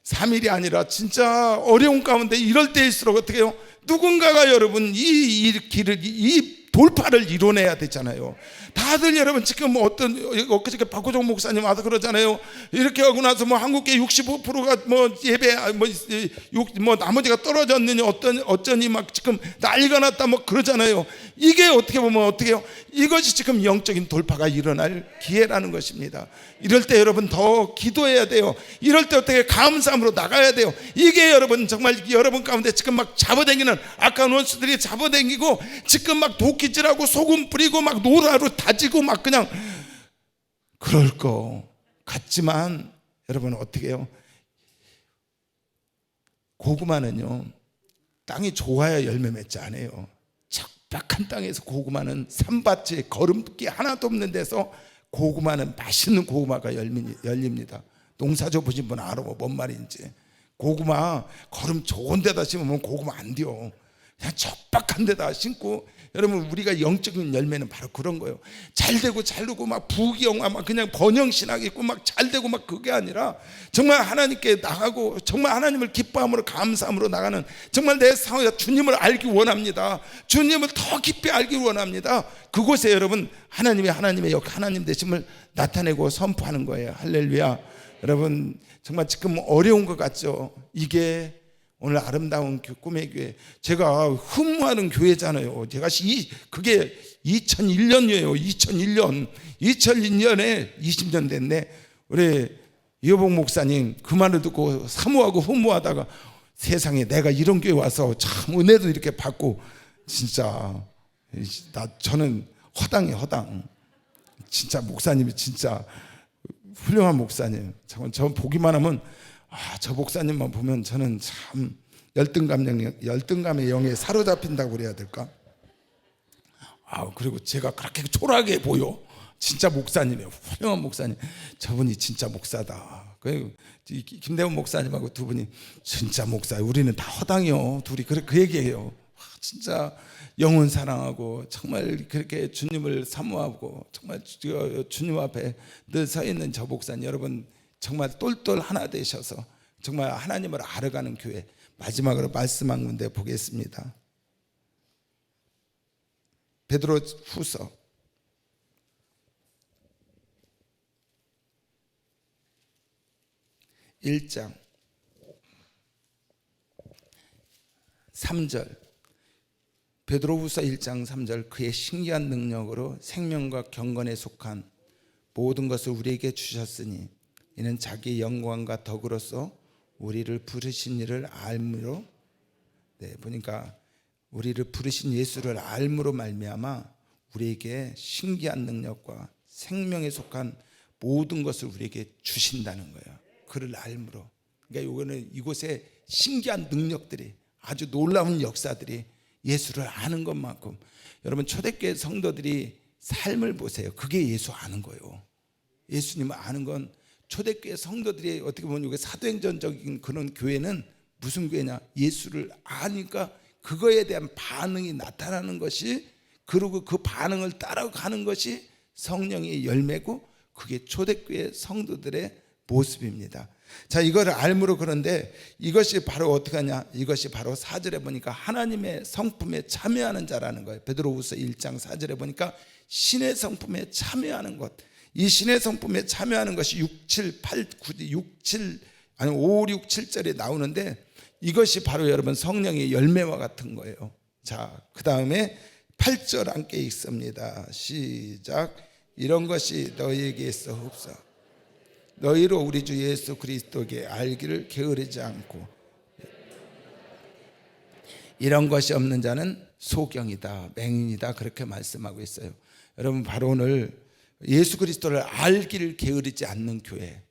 3일이 아니라 진짜 어려운 가운데 이럴 때일수록 어떻게 해요? 누군가가 여러분 이 길을 이 돌파를 이뤄내야 되잖아요. 다들 여러분 지금 뭐 엊그저께 박호정 목사님 와서 그러잖아요. 이렇게 하고 나서 뭐 한국계 65%가 뭐 예배 뭐 나머지가 떨어졌느니 어쩌니 막 지금 난리가 났다 뭐 그러잖아요. 이게 어떻게 보면 어떻게 해요? 이것이 지금 영적인 돌파가 일어날 기회라는 것입니다. 이럴 때 여러분 더 기도해야 돼요. 이럴 때 어떻게 감사함으로 나가야 돼요. 이게 여러분 정말 여러분 가운데 지금 막 잡아당기는 악한 원수들이 잡아당기고 지금 막 도끼질하고 소금 뿌리고 막 노라로 다지고 막 그냥 그럴 거 같지만 여러분 어떻게 해요? 고구마는요 땅이 좋아야 열매 맺지 않아요. 척박한 땅에서 고구마는 산밭에 거름기 하나도 없는 데서 고구마는 맛있는 고구마가 열립니다. 농사져 보신 분 알아 뭔 말인지. 고구마 거름 좋은 데다 심으면 고구마 안 돼요. 그냥 척박한 데다 심고, 여러분 우리가 영적인 열매는 바로 그런 거예요. 잘되고 잘되고 막 부귀영화 막 그냥 번영신학 있고 막 잘되고 막 그게 아니라 정말 하나님께 나가고 정말 하나님을 기뻐함으로 감사함으로 나가는, 정말 내 상황에서 주님을 알기 원합니다. 주님을 더 깊이 알기 원합니다. 그곳에 여러분 하나님의 하나님 되심을 나타내고 선포하는 거예요. 할렐루야. 여러분 정말 지금 어려운 것 같죠? 이게 오늘 아름다운 꿈의 교회, 제가 흠모하는 교회잖아요. 제가 그게 2001년이에요. 2001년에 20년 됐네. 우리 이호복 목사님 그 말을 듣고 사모하고 흠모하다가 세상에 내가 이런 교회 와서 참 은혜도 이렇게 받고, 진짜 저는 허당이에요. 허당. 진짜 목사님이 진짜 훌륭한 목사님. 저 보기만 하면 저 목사님만 보면 저는 참 열등감의 영에 사로잡힌다고 그래야 될까? 그리고 제가 그렇게 초라하게 보여. 진짜 목사님이에요. 훌륭한 목사님. 저분이 진짜 목사다. 김대원 목사님하고 두 분이 진짜 목사. 우리는 다 허당이요. 둘이 그 얘기해요. 진짜 영혼 사랑하고 정말 그렇게 주님을 사모하고 정말 주님 앞에 늘 서 있는 저 목사님, 여러분 정말 똘똘 하나 되셔서 정말 하나님을 알아가는 교회. 마지막으로 말씀 한 군데 보겠습니다. 베드로 후서 1장 3절, 베드로후서 1장 3절, 그의 신기한 능력으로 생명과 경건에 속한 모든 것을 우리에게 주셨으니 이는 자기의 영광과 덕으로서 우리를 부르신 이를 알므로, 보니까 우리를 부르신 예수를 알므로 말미암아 우리에게 신기한 능력과 생명에 속한 모든 것을 우리에게 주신다는 거예요. 그를 알므로. 그러니까 이거는 이곳에 신기한 능력들이, 아주 놀라운 역사들이 예수를 아는 것만큼, 여러분 초대교회 성도들이 삶을 보세요. 그게 예수 아는 거예요. 예수님을 아는 건 초대교회 성도들이 어떻게 보면 이게 사도행전적인 그런 교회는 무슨 교회냐? 예수를 아니까 그거에 대한 반응이 나타나는 것이, 그리고 그 반응을 따라가는 것이 성령의 열매고, 그게 초대교회 성도들의 모습입니다. 자, 이거를 알므로. 그런데 이것이 바로 어떻게 하냐? 이것이 바로 4절에 보니까 하나님의 성품에 참여하는 자라는 거예요. 베드로후서 1장 4절에 보니까 신의 성품에 참여하는 것. 이 신의 성품에 참여하는 것이 5, 6, 7절에 나오는데, 이것이 바로 여러분 성령의 열매와 같은 거예요. 자, 그 다음에 8절 함께 읽습니다. 시작. 이런 것이 너희에게 있어 없어. 너희로 우리 주 예수 그리스도께 알기를 게으르지 않고, 이런 것이 없는 자는 소경이다, 맹인이다, 그렇게 말씀하고 있어요. 여러분 바로 오늘 예수 그리스도를 알기를 게으르지 않는 교회,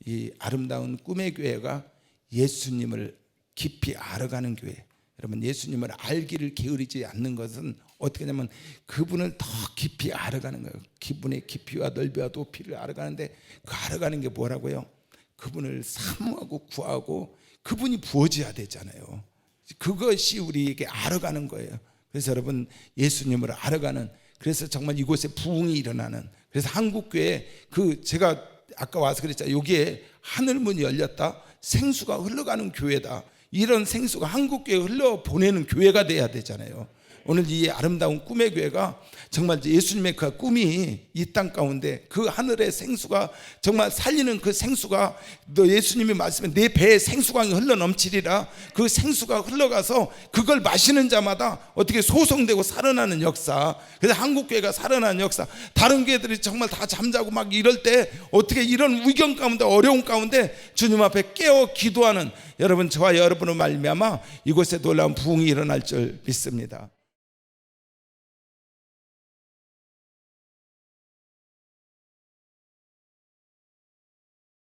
이 아름다운 꿈의 교회가 예수님을 깊이 알아가는 교회. 여러분 예수님을 알기를 게으르지 않는 것은 어떻게 하냐면 그분을 더 깊이 알아가는 거예요. 그분의 깊이와 넓이와 높이를 알아가는데, 그 알아가는 게 뭐라고요? 그분을 사모하고 구하고 그분이 부어져야 되잖아요. 그것이 우리에게 알아가는 거예요. 그래서 여러분 예수님을 알아가는, 그래서 정말 이곳에 부흥이 일어나는, 그래서 한국교회 제가 아까 와서 그랬잖아요. 여기에 하늘문이 열렸다, 생수가 흘러가는 교회다. 이런 생수가 한국교회에 흘러보내는 교회가 돼야 되잖아요. 오늘 이 아름다운 꿈의 교회가 정말 예수님의 그 꿈이 이 땅 가운데 그 하늘의 생수가 정말 살리는 그 생수가, 너 예수님이 말씀에 내 배에 생수강이 흘러 넘치리라, 그 생수가 흘러가서 그걸 마시는 자마다 어떻게 소성되고 살아나는 역사. 그래서 한국교회가 살아나는 역사. 다른 교회들이 정말 다 잠자고 막 이럴 때 어떻게 이런 위경 가운데, 어려운 가운데 주님 앞에 깨어 기도하는 여러분, 저와 여러분을 말미암아 이곳에 놀라운 부흥이 일어날 줄 믿습니다.